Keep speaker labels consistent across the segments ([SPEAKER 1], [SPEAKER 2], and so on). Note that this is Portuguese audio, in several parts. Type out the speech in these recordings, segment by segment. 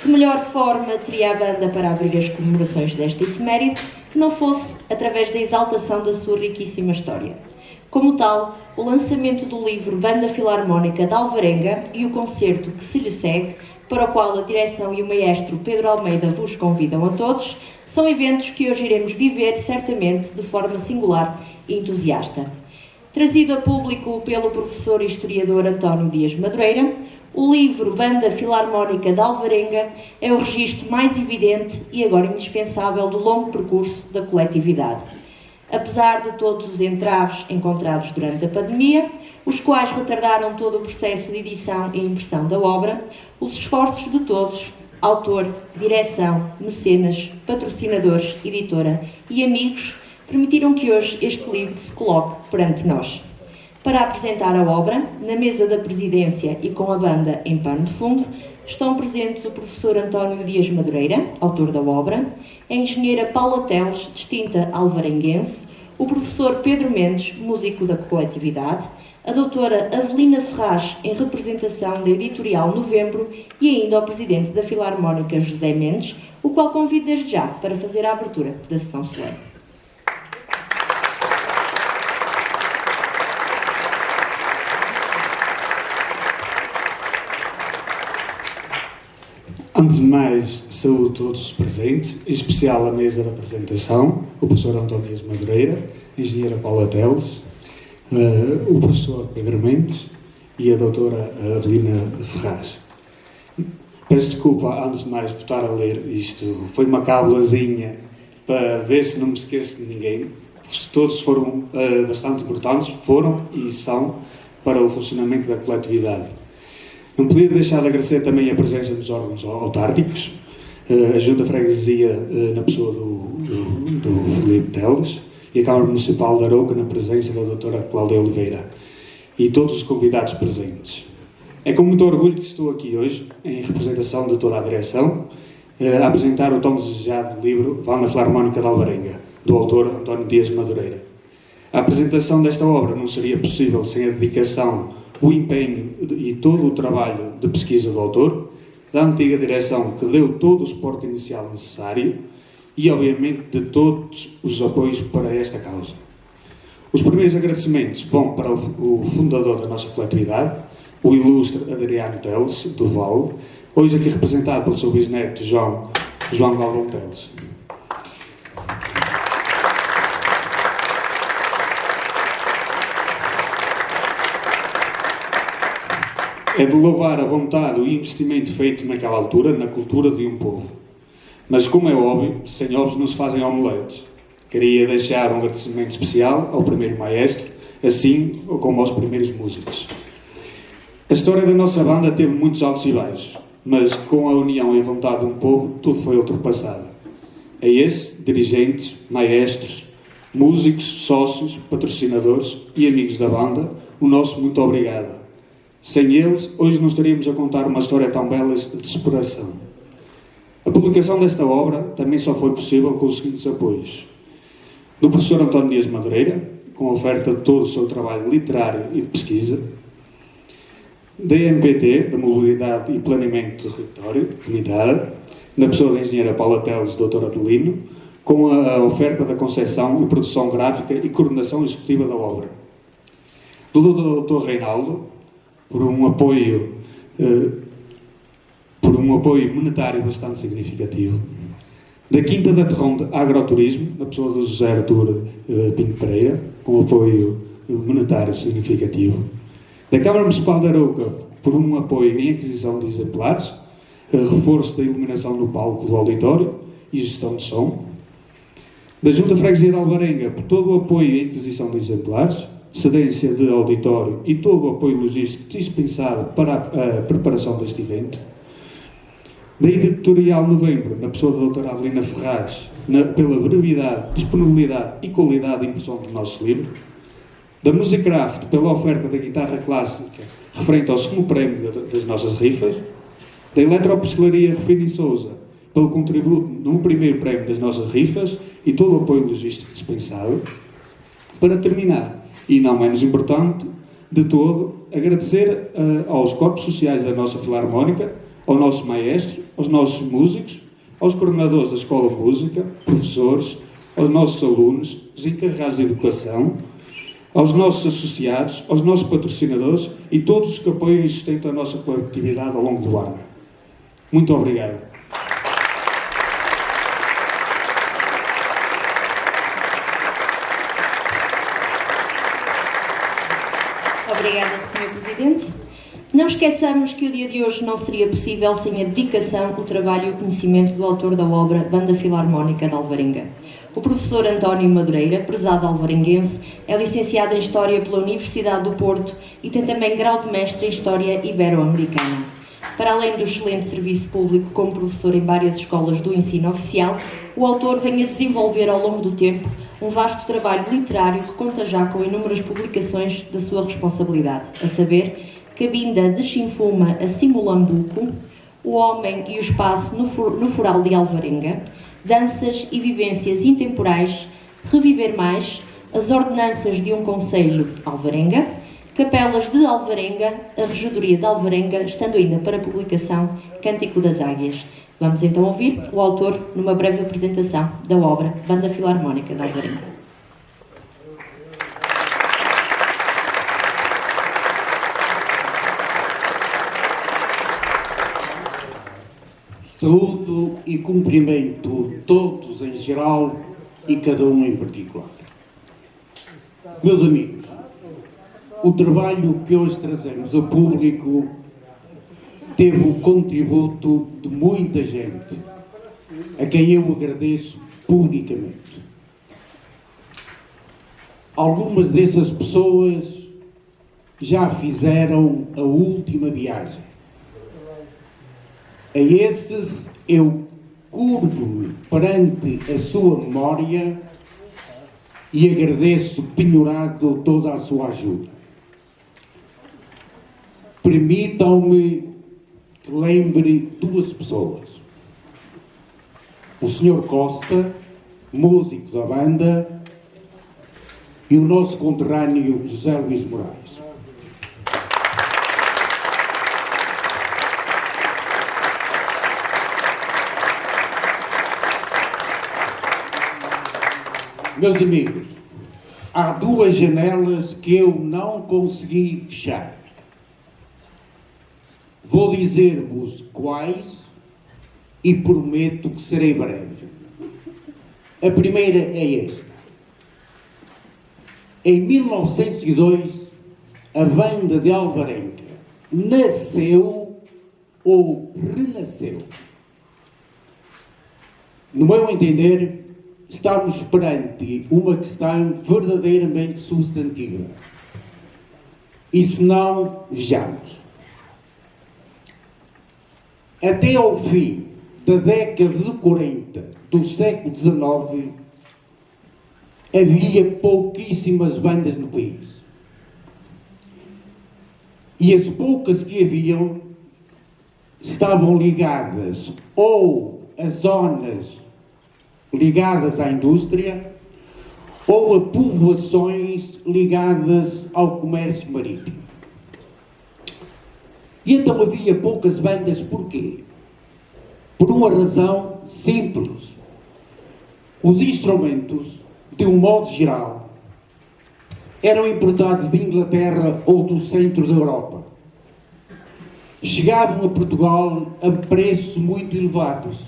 [SPEAKER 1] Que melhor forma teria a banda para abrir as comemorações desta efeméride que não fosse através da exaltação da sua riquíssima história. Como tal, o lançamento do livro Banda Filarmónica de Alvarenga e o concerto que se lhe segue, para o qual a direção e o maestro Pedro Almeida vos convidam a todos, são eventos que hoje iremos viver certamente de forma singular e entusiasta. Trazido a público pelo professor e historiador António Dias Madureira, o livro Banda Filarmónica de Alvarenga é o registro mais evidente e agora indispensável do longo percurso da coletividade. Apesar de todos os entraves encontrados durante a pandemia, os quais retardaram todo o processo de edição e impressão da obra, os esforços de todos, autor, direção, mecenas, patrocinadores, editora e amigos, permitiram que hoje este livro se coloque perante nós. Para apresentar a obra, na mesa da presidência e com a banda em pano de fundo, estão presentes o professor António Dias Madureira, autor da obra, a engenheira Paula Teles, distinta alvarenguense, o professor Pedro Mendes, músico da coletividade, a doutora Avelina Ferraz, em representação da editorial Novembro, e ainda o presidente da Filarmónica, José Mendes, o qual convido desde já para fazer a abertura da sessão solene.
[SPEAKER 2] Antes de mais, saúdo todos os presentes, em especial a mesa da apresentação, o professor António Dias Madureira, a engenheira Paula Teles, o professor Pedro Mendes e a doutora Avelina Ferraz. Peço desculpa, antes de mais, por estar a ler isto. Foi uma cábulazinha para ver se não me esqueço de ninguém. Todos foram bastante importantes, foram e são para o funcionamento da coletividade. Não podia deixar de agradecer também a presença dos órgãos autárquicos, a Junta de Freguesia na pessoa do Filipe Teles e a Câmara Municipal de Arouca na presença da doutora Cláudia Oliveira e todos os convidados presentes. É com muito orgulho que estou aqui hoje, em representação de toda a direção, a apresentar o tão desejado livro Banda Filarmónica de Alvarenga, do autor António Dias Madureira. A apresentação desta obra não seria possível sem a dedicação, o empenho e todo o trabalho de pesquisa do autor, da antiga direção que deu todo o suporte inicial necessário e, obviamente, de todos os apoios para esta causa. Os primeiros agradecimentos vão para o fundador da nossa coletividade, o ilustre Adriano Teles, do Val, hoje aqui representado pelo seu bisneto João Galvão Teles. É de louvar a vontade e o investimento feito naquela altura na cultura de um povo. Mas, como é óbvio, sem ovos não se fazem omeletes. Queria deixar um agradecimento especial ao primeiro maestro, assim como aos primeiros músicos. A história da nossa banda teve muitos altos e baixos, mas com a união e a vontade de um povo, tudo foi ultrapassado. A esse, dirigentes, maestros, músicos, sócios, patrocinadores e amigos da banda, o nosso muito obrigado. Sem eles, hoje não estaríamos a contar uma história tão bela de superação. A publicação desta obra também só foi possível com os seguintes apoios. Do professor António Dias Madureira, com a oferta de todo o seu trabalho literário e de pesquisa. Da MPT, da Mobilidade e Planeamento do Território, Limitada, na pessoa da engenheira Paula Teles, doutora Adelino, com a oferta da concepção e produção gráfica e coordenação executiva da obra. Do Dr. Reinaldo, por um apoio monetário bastante significativo. Da Quinta da Terronde Agroturismo, na pessoa do José Artur Pinto Pereira, com apoio monetário significativo. Da Câmara Municipal de Arouca, por um apoio em aquisição de exemplares, reforço da iluminação do palco do auditório e gestão de som. Da Junta de Freguesia de Alvarenga, por todo o apoio em aquisição de exemplares, cedência de auditório e todo o apoio logístico dispensado para a preparação deste evento. Da Editorial Novembro, na pessoa da doutora Avelina Ferraz, pela brevidade, disponibilidade e qualidade de impressão do nosso livro. Da Musicraft, pela oferta da guitarra clássica referente ao segundo prémio das nossas rifas. Da Eletropastelaria Rufino e Sousa, pelo contributo no primeiro prémio das nossas rifas e todo o apoio logístico dispensado. Para terminar, e não menos importante de todo, agradecer aos corpos sociais da nossa Filarmónica, ao nosso maestro, aos nossos músicos, aos coordenadores da Escola de Música, professores, aos nossos alunos, os encarregados de educação, aos nossos associados, aos nossos patrocinadores e todos os que apoiam e sustentam a nossa coletividade ao longo do ano. Muito obrigado.
[SPEAKER 1] Obrigada, Sr. Presidente. Não esqueçamos que o dia de hoje não seria possível sem a dedicação, o trabalho e o conhecimento do autor da obra Banda Filarmónica de Alvarenga. O professor António Madureira, prezado alvarenguense, é licenciado em História pela Universidade do Porto e tem também grau de mestre em História Ibero-Americana. Para além do excelente serviço público como professor em várias escolas do ensino oficial, o autor vem a desenvolver ao longo do tempo um vasto trabalho literário que conta já com inúmeras publicações da sua responsabilidade, a saber, Cabinda de Chinfuma a Simulambuco, O Homem e o Espaço no Foral de Alvarenga, Danças e Vivências Intemporais, Reviver Mais, As Ordenanças de um Concelho Alvarenga, Capelas de Alvarenga, a Regedoria de Alvarenga, estando ainda para publicação Cântico das Águias. Vamos então ouvir o autor numa breve apresentação da obra Banda Filarmónica de Alvarenga.
[SPEAKER 3] Saúdo e cumprimento todos em geral e cada um em particular. Meus amigos, o trabalho que hoje trazemos ao público teve o contributo de muita gente, a quem eu agradeço publicamente. Algumas dessas pessoas já fizeram a última viagem. A esses eu curvo-me perante a sua memória e agradeço penhorado toda a sua ajuda. Permitam-me que lembre duas pessoas. O Sr. Costa, músico da banda, e o nosso conterrâneo José Luís Moraes. Meus amigos, há duas janelas que eu não consegui fechar. Vou dizer-vos quais e prometo que serei breve. A primeira é esta. Em 1902, a banda de Alvarenga nasceu ou renasceu. No meu entender, estamos perante uma questão verdadeiramente substantiva. E se não, vejamos. Até ao fim da década de 40 do século XIX, havia pouquíssimas bandas no país. E as poucas que haviam estavam ligadas ou a zonas ligadas à indústria ou a povoações ligadas ao comércio marítimo. E então havia poucas bandas, porquê? Por uma razão simples. Os instrumentos, de um modo geral, eram importados de Inglaterra ou do centro da Europa. Chegavam a Portugal a preços muito elevados.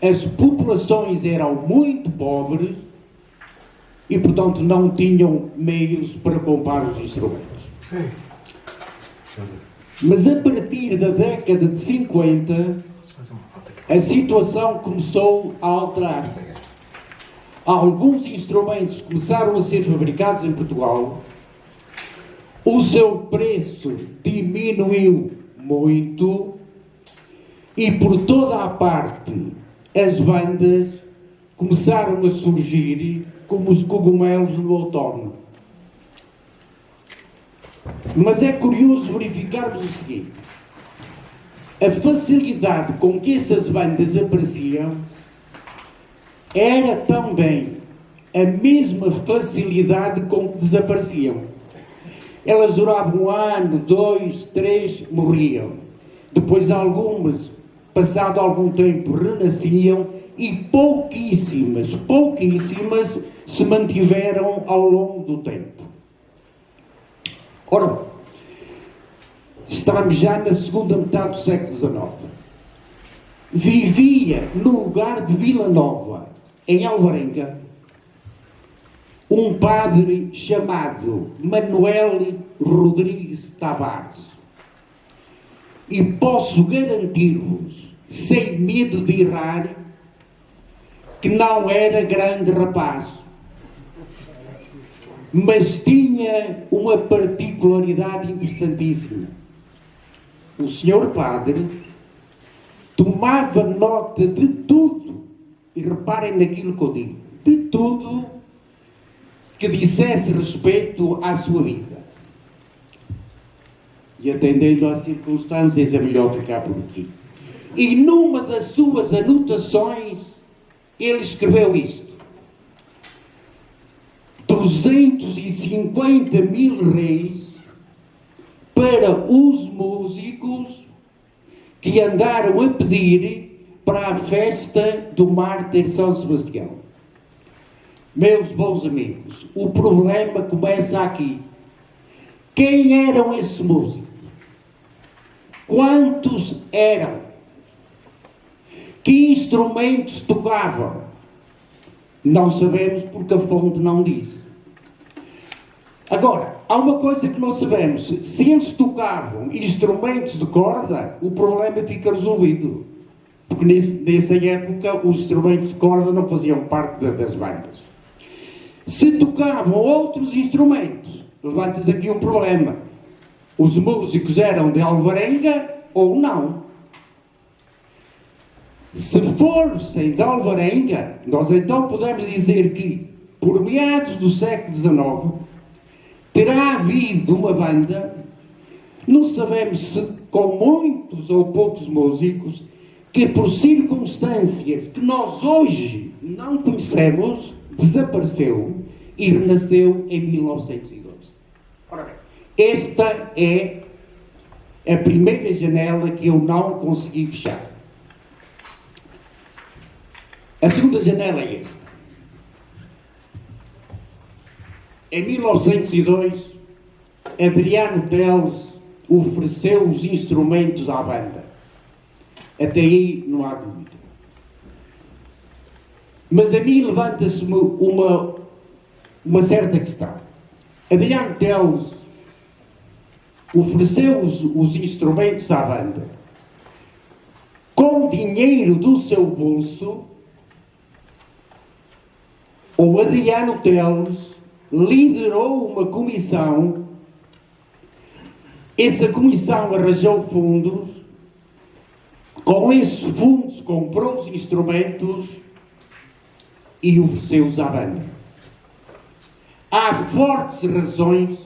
[SPEAKER 3] As populações eram muito pobres e, portanto, não tinham meios para comprar os instrumentos. Mas a partir da década de 50, a situação começou a alterar-se. Alguns instrumentos começaram a ser fabricados em Portugal, o seu preço diminuiu muito e, por toda a parte, as bandas começaram a surgir como os cogumelos no outono. Mas é curioso verificarmos o seguinte: a facilidade com que essas bandas apareciam era também a mesma facilidade com que desapareciam. Elas duravam um ano, 2, 3, morriam. depois algumas, passado algum tempo, renasciam e pouquíssimas se mantiveram ao longo do tempo. Ora, estamos já na segunda metade do século XIX. Vivia no lugar de Vila Nova, em Alvarenga, um padre chamado Manuel Rodrigues Tavares. E posso garantir-vos, sem medo de errar, que não era grande rapaz, mas tinha uma particularidade interessantíssima. O senhor padre tomava nota de tudo, e reparem naquilo que eu digo, de tudo que dissesse respeito à sua vida. E atendendo às circunstâncias, é melhor ficar por aqui. E numa das suas anotações, ele escreveu isto: 250.000 reis para os músicos que andaram a pedir para a festa do mártir São Sebastião. Meus bons amigos, o problema começa aqui. Quem eram esses músicos? Quantos eram? Que instrumentos tocavam? Não sabemos porque a fonte não diz. Agora, há uma coisa que não sabemos. Se eles tocavam instrumentos de corda, o problema fica resolvido. Porque nessa época os instrumentos de corda não faziam parte das bandas. Se tocavam outros instrumentos, levantas aqui um problema. Os músicos eram de Alvarenga ou não? Se fossem de Alvarenga, nós então podemos dizer que, por meados do século XIX, terá havido uma banda, não sabemos se com muitos ou poucos músicos, que por circunstâncias que nós hoje não conhecemos, desapareceu e renasceu em 1902. Ora bem, esta é a primeira janela que eu não consegui fechar. A segunda janela é esta. Em 1902, Adriano Teles ofereceu os instrumentos à banda. Até aí não há dúvida. Mas a mim levanta-se uma certa questão. Adriano Teles ofereceu os instrumentos à banda com dinheiro do seu bolso, ou Adriano Teles liderou uma comissão, essa comissão arranjou fundos, com esses fundos comprou os instrumentos e ofereceu-os à banda. Há fortes razões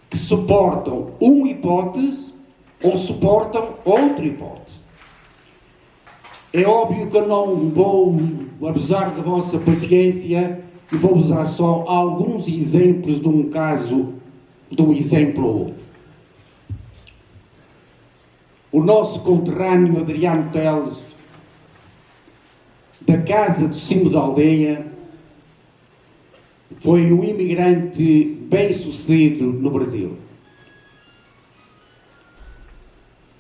[SPEAKER 3] que suportam uma hipótese ou suportam outra hipótese. É óbvio que eu não vou abusar da vossa paciência e vou usar só alguns exemplos de um caso, de um exemplo ou outro. O nosso conterrâneo Adriano Teles, da Casa do Cimo da Aldeia, foi um imigrante bem-sucedido no Brasil.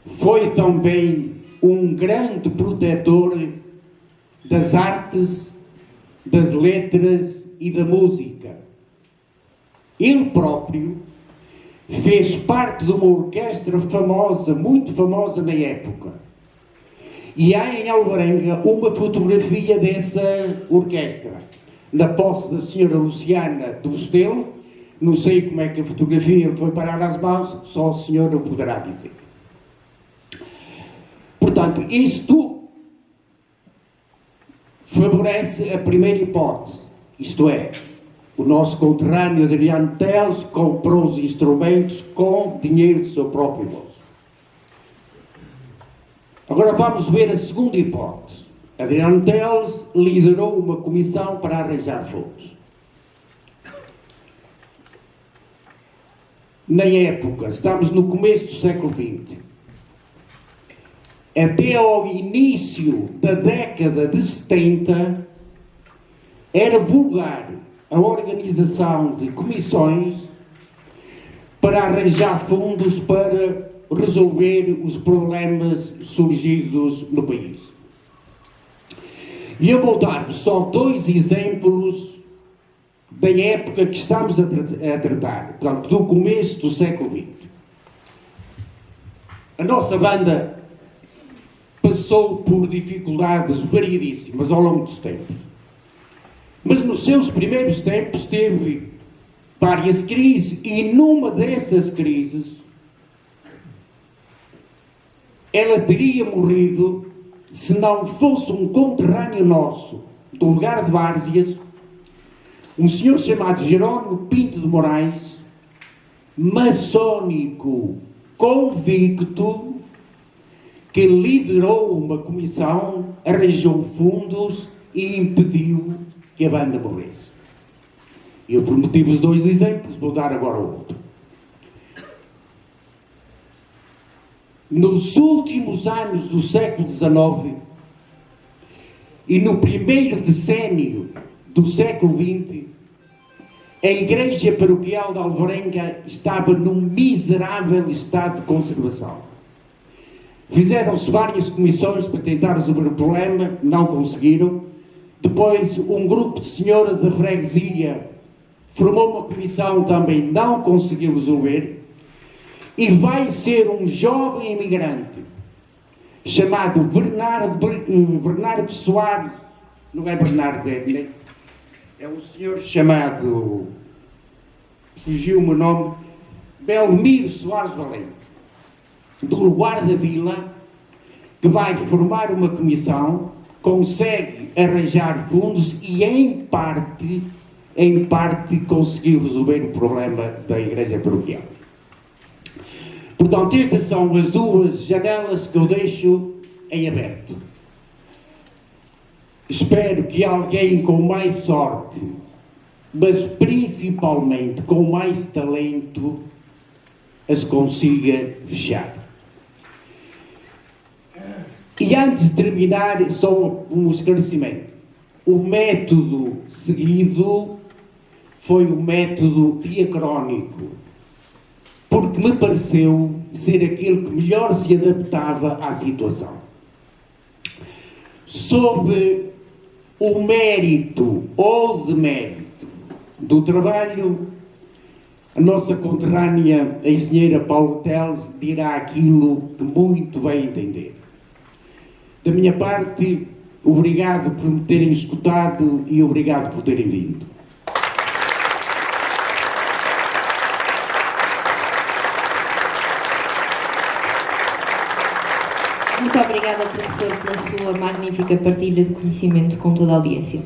[SPEAKER 3] Foi também um grande protetor das artes, das letras e da música. Ele próprio fez parte de uma orquestra famosa, muito famosa na época. E há em Alvarenga uma fotografia dessa orquestra, na posse da senhora Luciana do Bostelo. Não sei como é que a fotografia foi parar às mãos, só a senhora o poderá dizer. Portanto, isto favorece a primeira hipótese, isto é, o nosso conterrâneo Adriano Teles comprou os instrumentos com dinheiro do seu próprio bolso. Agora vamos ver a segunda hipótese. Adriano Teles liderou uma comissão para arranjar fundos. Na época, estamos no começo do século XX, até ao início da década de 70, era vulgar a organização de comissões para arranjar fundos para resolver os problemas surgidos no país. E eu vou dar-vos só 2 exemplos da época que estamos a tratar, portanto, do começo do século XX. A nossa banda passou por dificuldades variedíssimas ao longo dos tempos. Mas nos seus primeiros tempos teve várias crises, e numa dessas crises ela teria morrido se não fosse um conterrâneo nosso, do lugar de Várzeas, um senhor chamado Jerónimo Pinto de Moraes, maçónico convicto, que liderou uma comissão, arranjou fundos e impediu que a banda morresse. Eu prometi os 2 exemplos, vou dar agora o outro. Nos últimos anos do século XIX e no primeiro decênio do século XX, a Igreja Paroquial de Alvarenga estava num miserável estado de conservação. Fizeram-se várias comissões para tentar resolver o problema, não conseguiram. Depois, um grupo de senhoras da freguesia formou uma comissão, também não conseguiu resolver. E vai ser um jovem imigrante chamado Bernardo Soares, não é Bernardo, é um senhor chamado, fugiu-me o nome, Belmiro Soares Valente, do lugar da vila, que vai formar uma comissão, consegue arranjar fundos e em parte conseguiu resolver o problema da Igreja Paroquial. Portanto, estas são as 2 janelas que eu deixo em aberto. Espero que alguém com mais sorte, mas principalmente com mais talento, as consiga fechar. E antes de terminar, só um esclarecimento. O método seguido foi o método diacrónico, porque me pareceu ser aquele que melhor se adaptava à situação. Sob o mérito ou demérito do trabalho, a nossa conterrânea, a engenheira Paula Teles, dirá aquilo que muito bem entender. Da minha parte, obrigado por me terem escutado e obrigado por terem vindo.
[SPEAKER 1] Muito obrigada, professor, pela sua magnífica partilha de conhecimento com toda a audiência.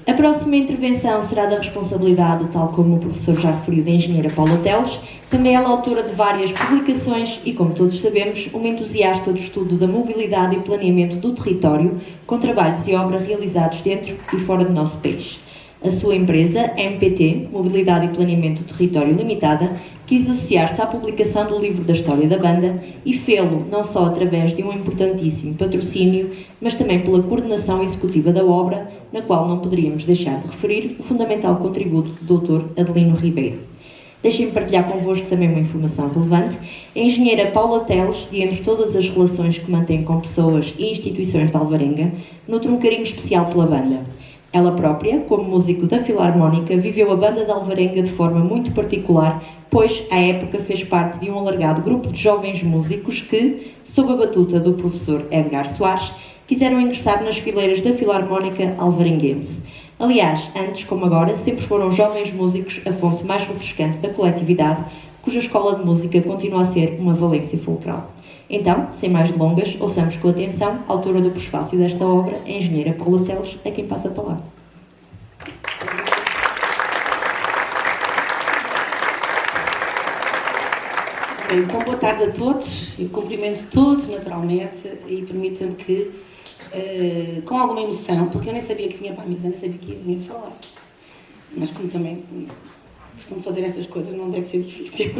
[SPEAKER 1] A próxima intervenção será da responsabilidade, tal como o professor já referiu, da engenheira Paula Teles. Também ela é autora de várias publicações e, como todos sabemos, uma entusiasta do estudo da mobilidade e planeamento do território, com trabalhos e obras realizados dentro e fora do nosso país. A sua empresa, MPT, Mobilidade e Planeamento do Território Limitada, quis associar-se à publicação do livro da história da banda e fê-lo não só através de um importantíssimo patrocínio, mas também pela coordenação executiva da obra, na qual não poderíamos deixar de referir o fundamental contributo do Dr. Adelino Ribeiro. Deixem-me partilhar convosco também uma informação relevante. A engenheira Paula Teles, de entre todas as relações que mantém com pessoas e instituições de Alvarenga, nutre um carinho especial pela banda. Ela própria, como músico da Filarmónica, viveu a banda de Alvarenga de forma muito particular, pois, à época, fez parte de um alargado grupo de jovens músicos que, sob a batuta do professor Edgar Soares, quiseram ingressar nas fileiras da Filarmónica alvarenguense. Aliás, antes como agora, sempre foram jovens músicos a fonte mais refrescante da coletividade, cuja escola de música continua a ser uma valência fulcral. Então, sem mais delongas, ouçamos com atenção a autora do prefácio desta obra, a engenheira Paula Teles, a quem passa a palavra.
[SPEAKER 4] Bem, então, boa tarde a todos, eu cumprimento todos naturalmente e permitam-me que, com alguma emoção, porque eu nem sabia que vinha para a mesa, nem sabia que vinha falar, mas como também costumo fazer essas coisas, não deve ser difícil.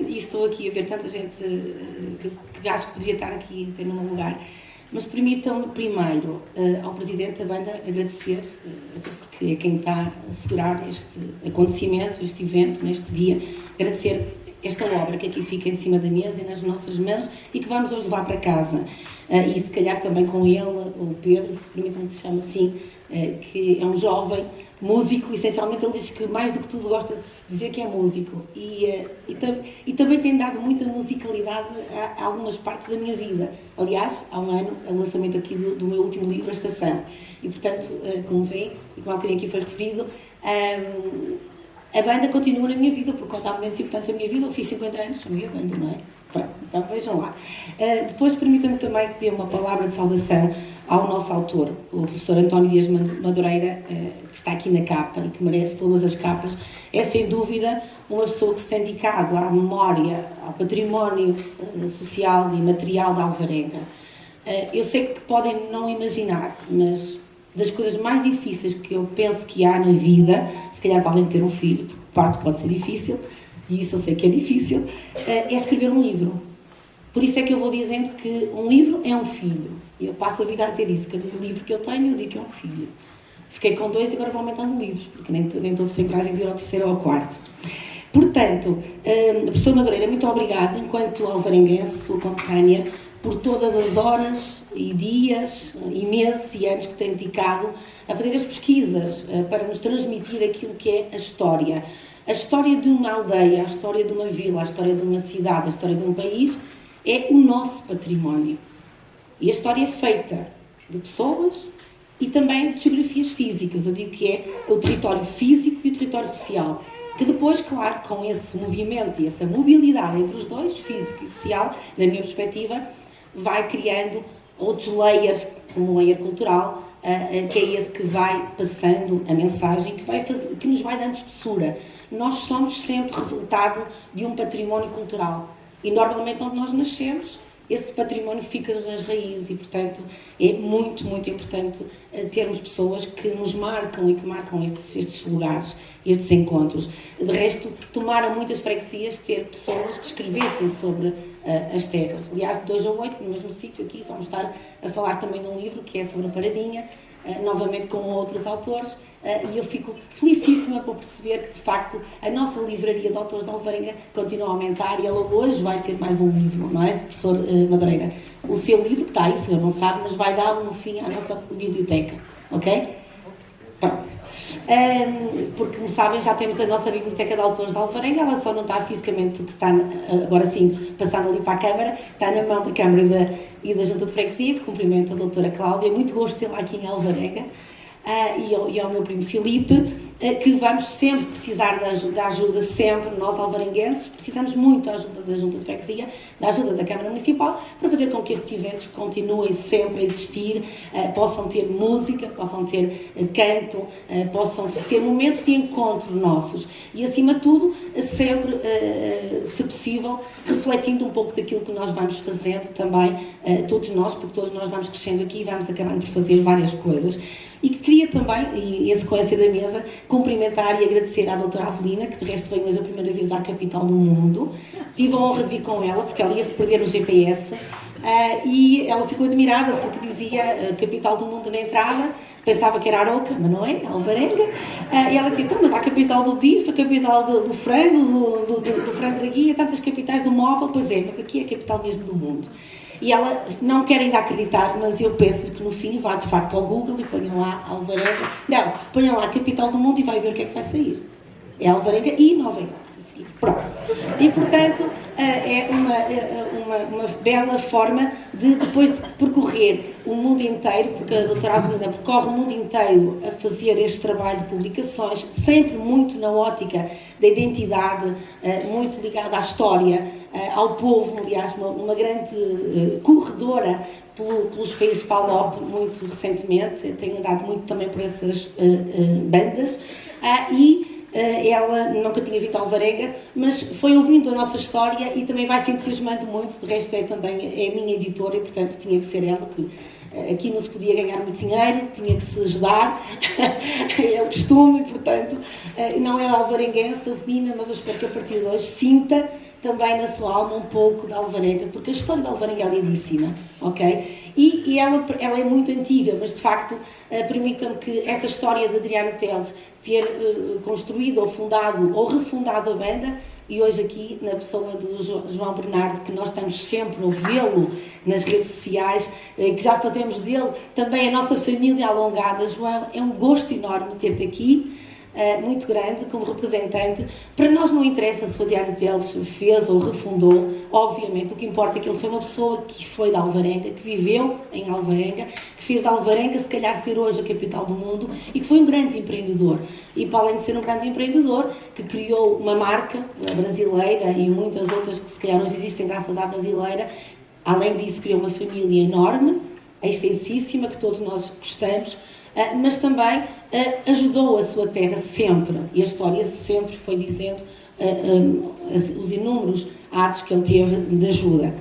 [SPEAKER 4] E estou aqui a ver tanta gente que acho que poderia estar aqui até no meu lugar. Mas permitam-me primeiro ao Presidente da banda agradecer, até porque é quem está a segurar este acontecimento, este evento, neste dia, agradecer esta obra que aqui fica em cima da mesa e nas nossas mãos e que vamos hoje levar para casa. E se calhar também com ele, o Pedro, se permitam que se chame assim, que é um jovem músico, essencialmente ele diz que mais do que tudo gosta de se dizer que é músico e também tem dado muita musicalidade a algumas partes da minha vida. Aliás, há um ano, o lançamento aqui do meu último livro, A Estação, e portanto, como vêem, e como há bocadinho aqui foi referido, a banda continua na minha vida, por conta há momentos importantes da minha vida. Eu fiz 50 anos, a minha banda, não é? Pronto, então vejam lá. Depois permitam-me também que dê uma palavra de saudação ao nosso autor, o professor António Dias Madureira, que está aqui na capa e que merece todas as capas. É sem dúvida uma pessoa que se tem dedicado à memória, ao património social e material da Alvarenga. Eu sei que podem não imaginar, mas das coisas mais difíceis que eu penso que há na vida, se calhar para além de ter um filho, porque parto pode ser difícil, e isso eu sei que é difícil, é escrever um livro. Por isso é que eu vou dizendo que um livro é um filho. Eu passo a vida a dizer isso. Cada livro que eu tenho, eu digo que é um filho. Fiquei com 2 e agora vou aumentando livros, porque nem todos têm coragem de ir ao 3º ou ao 4º. Portanto, professor Madureira, muito obrigada, enquanto alvarenguense, sua conterrânea, por todas as horas e dias e meses e anos que tem dedicado a fazer as pesquisas para nos transmitir aquilo que é a história. A história de uma aldeia, a história de uma vila, a história de uma cidade, a história de um país é o nosso património. E a história é feita de pessoas e também de geografias físicas. Eu digo que é o território físico e o território social. Que depois, claro, com esse movimento e essa mobilidade entre os dois, físico e social, na minha perspectiva, vai criando outros layers, como o layer cultural, que é esse que vai passando a mensagem, que nos vai dando espessura. Nós somos sempre resultado de um património cultural. E normalmente onde nós nascemos, esse património fica-nos nas raízes e, portanto, é muito, muito importante termos pessoas que nos marcam e que marcam estes lugares, estes encontros. De resto, tomaram muitas freguesias ter pessoas que escrevessem sobre as terras. Aliás, de 2 a 8, no mesmo sítio aqui, vamos estar a falar também de um livro que é sobre a Paradinha, novamente com outros autores, e eu fico felicíssima por perceber que, de facto, a nossa livraria de autores de Alvarenga continua a aumentar e ela hoje vai ter mais um livro, não é, professor Madureira? O seu livro, que está aí, o senhor não sabe, mas vai dá-lo no fim à nossa biblioteca, ok? Pronto. Porque, como sabem, já temos a nossa biblioteca de autores de Alvarenga, ela só não está fisicamente porque está, agora sim, passando ali para a Câmara, está na mão da Câmara e da Junta de Freguesia, que cumprimento a doutora Cláudia, muito gosto de tê-la aqui em Alvarenga, e ao meu primo Filipe, que vamos sempre precisar da ajuda, sempre, nós alvarenguenses, precisamos muito da ajuda da Junta de Freguesia, da ajuda da Câmara Municipal, para fazer com que estes eventos continuem sempre a existir, possam ter música, possam ter canto, possam ser momentos de encontro nossos e, acima de tudo, sempre, se possível, refletindo um pouco daquilo que nós vamos fazendo também, todos nós, porque todos nós vamos crescendo aqui e vamos acabando por fazer várias coisas. E que queria também, e em sequência da mesa, cumprimentar e agradecer à doutora Avelina, que de resto veio hoje a primeira vez à capital do mundo. Tive a honra de vir com ela, porque ela ia se perder no GPS, e ela ficou admirada porque dizia capital do mundo na entrada, pensava que era Aroca, mas não é, Alvarenga. E ela dizia, então, mas há a capital do bife, a capital do frango, do frango da guia, tantas capitais do móvel, pois é, mas aqui é a capital mesmo do mundo. E ela não quer ainda acreditar, mas eu peço-lhe que no fim vá de facto ao Google e ponha lá Alvarenga. Não, ponha lá a capital do mundo e vai ver o que é que vai sair. É Alvarenga e Nova Iorque. Pronto. E portanto é uma bela forma de depois de percorrer o mundo inteiro, porque a doutora Avelina percorre o mundo inteiro a fazer este trabalho de publicações, sempre muito na ótica da identidade, muito ligada à história, ao povo, aliás, uma grande corredora pelos países PALOP muito recentemente, tenho andado muito também por essas bandas, ela nunca tinha vindo a Alvarenga, mas foi ouvindo a nossa história e também vai se entusiasmando muito, de resto é a minha editora e portanto tinha que ser ela, que aqui não se podia ganhar muito dinheiro, tinha que se ajudar, é o costume, portanto não é alvarenguense, Avelina, mas eu espero que a partir de hoje sinta também na sua alma um pouco da Alvarenga, porque a história da Alvarenga é lindíssima, ok? E ela é muito antiga, mas de facto permitam-me que essa história de Adriano Teles ter construído ou fundado ou refundado a banda, e hoje aqui na pessoa do João Bernardo, que nós estamos sempre a ouvi-lo nas redes sociais, que já fazemos dele também a nossa família alongada. João, é um gosto enorme ter-te aqui, muito grande, como representante. Para nós não interessa se o Adriano Teles fez ou refundou, obviamente, o que importa é que ele foi uma pessoa que foi de Alvarenga, que viveu em Alvarenga, que fez de Alvarenga se calhar ser hoje a capital do mundo e que foi um grande empreendedor. E para além de ser um grande empreendedor, que criou uma marca, a Brasileira, e muitas outras que se calhar hoje existem graças à Brasileira, além disso criou uma família enorme, extensíssima, que todos nós gostamos, mas também ajudou a sua terra sempre, e a história sempre foi dizendo os inúmeros atos que ele teve de ajuda.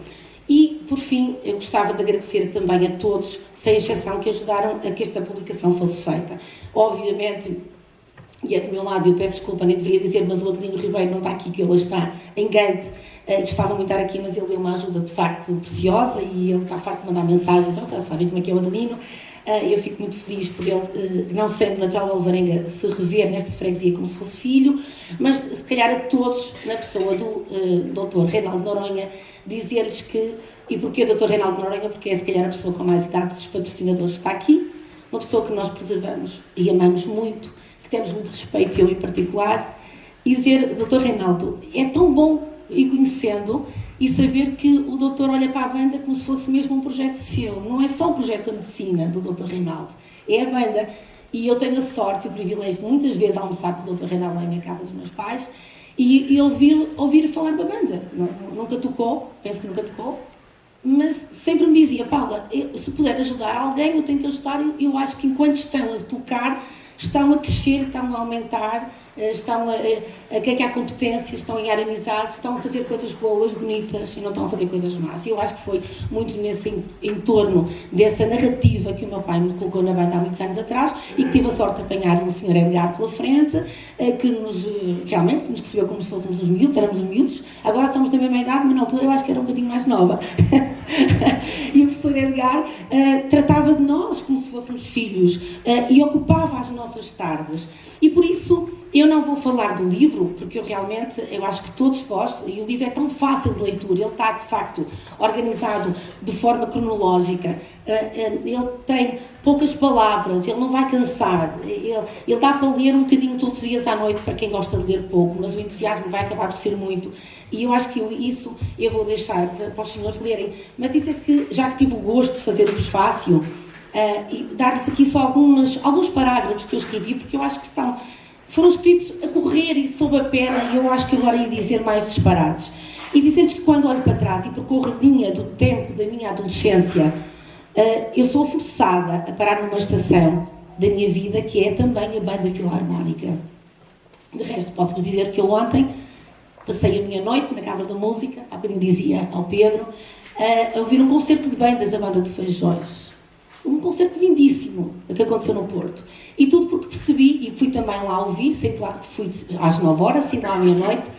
[SPEAKER 4] E, por fim, eu gostava de agradecer também a todos, sem exceção, que ajudaram a que esta publicação fosse feita. Obviamente, e é do meu lado, eu peço desculpa, nem deveria dizer, mas o Adelino Ribeiro não está aqui, que ele hoje está em Gante. Gostava muito de estar aqui, mas ele deu uma ajuda de facto preciosa e ele está farto de mandar mensagens. Vocês sabem como é que é o Adelino. Eu fico muito feliz por ele, não sendo natural de Alvarenga, se rever nesta freguesia como se fosse filho, mas se calhar a todos, na pessoa do Dr. Reinaldo Noronha, dizer-lhes que, e porquê o Dr. Reinaldo Noronha? Porque é se calhar a pessoa com mais idade dos patrocinadores que está aqui, uma pessoa que nós preservamos e amamos muito, que temos muito respeito, eu em particular, e dizer, Dr. Reinaldo, é tão bom ir conhecendo e saber que o doutor olha para a banda como se fosse mesmo um projeto seu. Não é só um projeto da medicina do Dr. Reinaldo, é a banda. E eu tenho a sorte e o privilégio de muitas vezes almoçar com o Dr. Reinaldo lá na casa dos meus pais e ouvir falar da banda. Nunca tocou, penso que nunca tocou, mas sempre me dizia, Paula, se puder ajudar alguém, eu tenho que ajudar. Eu acho que enquanto estão a tocar, estão a crescer, estão a aumentar, estão a ganhar competências, estão a ganhar amizades, estão a fazer coisas boas, bonitas e não estão a fazer coisas más. E eu acho que foi muito nesse entorno dessa narrativa que o meu pai me colocou na banda há muitos anos atrás e que tive a sorte de apanhar o Sr. Edgar pela frente, que realmente nos recebeu como se fôssemos os miúdos, éramos os miúdos, agora estamos da mesma idade, mas na altura eu acho que era um bocadinho mais nova. E o professor Edgar tratava de nós como se fôssemos filhos e ocupava as nossas tardes. E por isso eu não vou falar do livro, porque eu acho que todos vós, e o livro é tão fácil de leitura, ele está de facto organizado de forma cronológica, ele tem poucas palavras, ele não vai cansar, ele dá para ler um bocadinho todos os dias à noite para quem gosta de ler pouco, mas o entusiasmo vai acabar por ser muito. E eu acho que isso eu vou deixar para os senhores lerem, mas dizer que, já que tive o gosto de fazer o prefácio, e dar-lhes aqui só alguns parágrafos que eu escrevi, porque eu acho que foram escritos a correr e sob a pena, e eu acho que agora ia dizer mais disparates. E dizer-lhes que quando olho para trás e percorro a linha do tempo da minha adolescência, eu sou forçada a parar numa estação da minha vida que é também a Banda Filarmónica. De resto, posso-vos dizer que eu ontem passei a minha noite na Casa da Música, há bocadinho dizia ao Pedro, a ouvir um concerto de bandas da Banda de Feijões. Um concerto lindíssimo que aconteceu no Porto. E tudo porque percebi, e fui também lá ouvir, sei lá que fui às 9 horas, saí lá à meia-noite,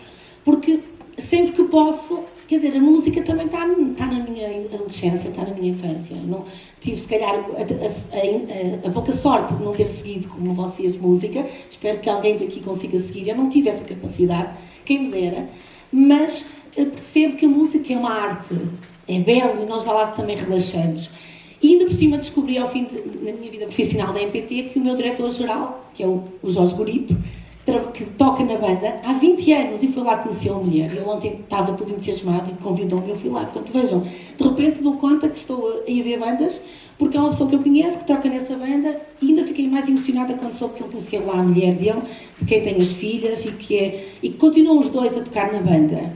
[SPEAKER 4] porque sempre que posso, quer dizer, a música também está na minha adolescência, está na minha infância. Não, tive, se calhar, a pouca sorte de não ter seguido, como vocês, música. Espero que alguém daqui consiga seguir. Eu não tive essa capacidade, quem me dera, mas percebo que a música é uma arte, é belo e nós lá também relaxamos. E ainda por cima descobri ao fim na minha vida profissional da MPT que o meu diretor-geral, que é o Jorge Gorito, que toca na banda há 20 anos e foi lá conhecer uma mulher. Ele ontem estava todo entusiasmado e convidou-me e eu fui lá. Portanto, vejam, de repente dou conta que estou a ir ver bandas porque é uma pessoa que eu conheço, que toca nessa banda e ainda fiquei mais emocionada quando soube que ele conheceu lá a mulher dele, de quem tem as filhas e que continuam os dois a tocar na banda.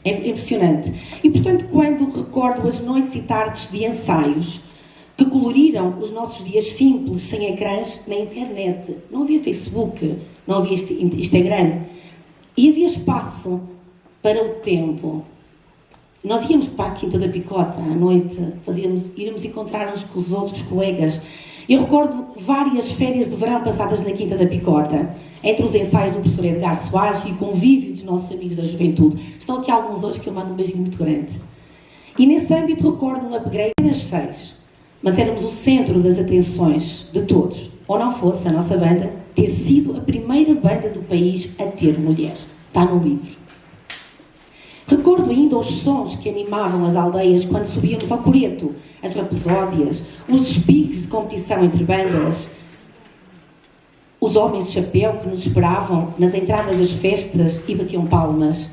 [SPEAKER 4] É impressionante. E, portanto, quando recordo as noites e tardes de ensaios que coloriram os nossos dias simples, sem ecrãs, na internet. Não havia Facebook, não havia Instagram. E havia espaço para o tempo. Nós íamos para a Quinta da Picota à noite, íamos encontrar uns com os outros colegas. Eu recordo várias férias de verão passadas na Quinta da Picota, entre os ensaios do professor Edgar Soares e o convívio dos nossos amigos da juventude. Estão aqui alguns hoje que eu mando um beijinho muito grande. E nesse âmbito recordo um upgrade apenas 6, mas éramos o centro das atenções de todos, ou não fosse a nossa banda ter sido a primeira banda do país a ter mulher. Está no livro. Recordo ainda os sons que animavam as aldeias quando subíamos ao coreto, as rapsódias, os espiques de competição entre bandas, os homens de chapéu que nos esperavam nas entradas das festas e batiam palmas,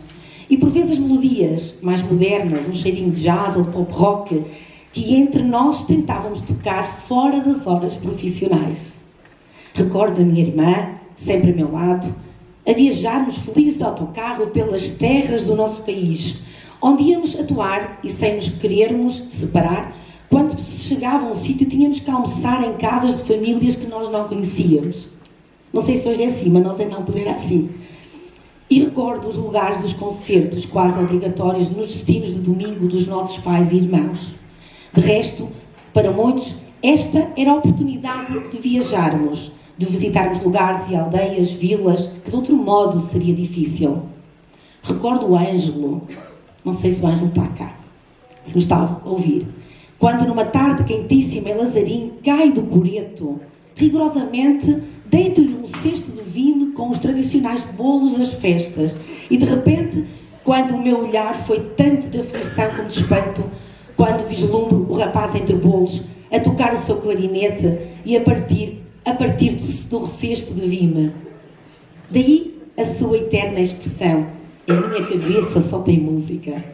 [SPEAKER 4] e por vezes melodias mais modernas, um cheirinho de jazz ou de pop rock, que entre nós tentávamos tocar fora das horas profissionais. Recordo a minha irmã, sempre a meu lado, a viajarmos felizes de autocarro pelas terras do nosso país, onde íamos atuar e sem nos querermos separar, quando se chegava a um sítio tínhamos que almoçar em casas de famílias que nós não conhecíamos. Não sei se hoje é assim, mas nós na altura era assim. E recordo os lugares dos concertos quase obrigatórios nos destinos de domingo dos nossos pais e irmãos. De resto, para muitos, esta era a oportunidade de viajarmos, de visitarmos lugares e aldeias, vilas, que de outro modo seria difícil. Recordo o Ângelo, não sei se o Ângelo está cá, se me estava a ouvir, quando numa tarde quentíssima em Lazarim cai do coreto, rigorosamente deito-lhe um cesto de vinho com os tradicionais bolos das festas e de repente, quando o meu olhar foi tanto de aflição como de espanto, quando vislumbro o rapaz entre bolos a tocar o seu clarinete e a partir do cesto de vinho. Daí a sua eterna expressão: em minha cabeça só tem música.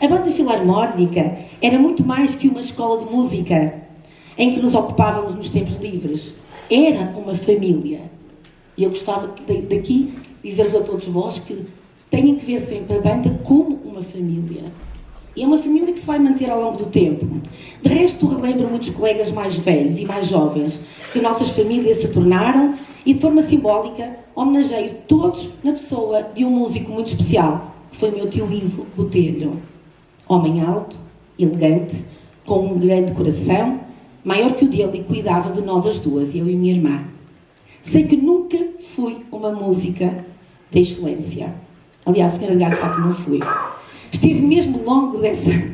[SPEAKER 4] A banda filarmónica era muito mais que uma escola de música em que nos ocupávamos nos tempos livres. Era uma família. E eu gostava daqui dizer-vos a todos vós que têm que ver sempre a banda como uma família. E é uma família que se vai manter ao longo do tempo. De resto, relembro muitos colegas mais velhos e mais jovens que nossas famílias se tornaram e, de forma simbólica, homenageio todos na pessoa de um músico muito especial, que foi meu tio Ivo Botelho. Homem alto, elegante, com um grande coração, maior que o dele e cuidava de nós as duas, eu e minha irmã. Sei que nunca fui uma música de excelência. Aliás, a senhora Edgar sabe que não fui. Estive mesmo longe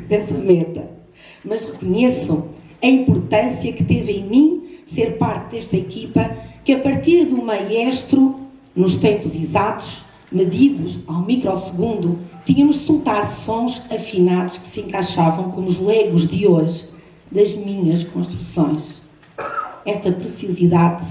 [SPEAKER 4] dessa meta, mas reconheço a importância que teve em mim ser parte desta equipa que, a partir do maestro, nos tempos exatos, medidos ao microsegundo, tínhamos de soltar sons afinados que se encaixavam como os legos de hoje das minhas construções. Esta preciosidade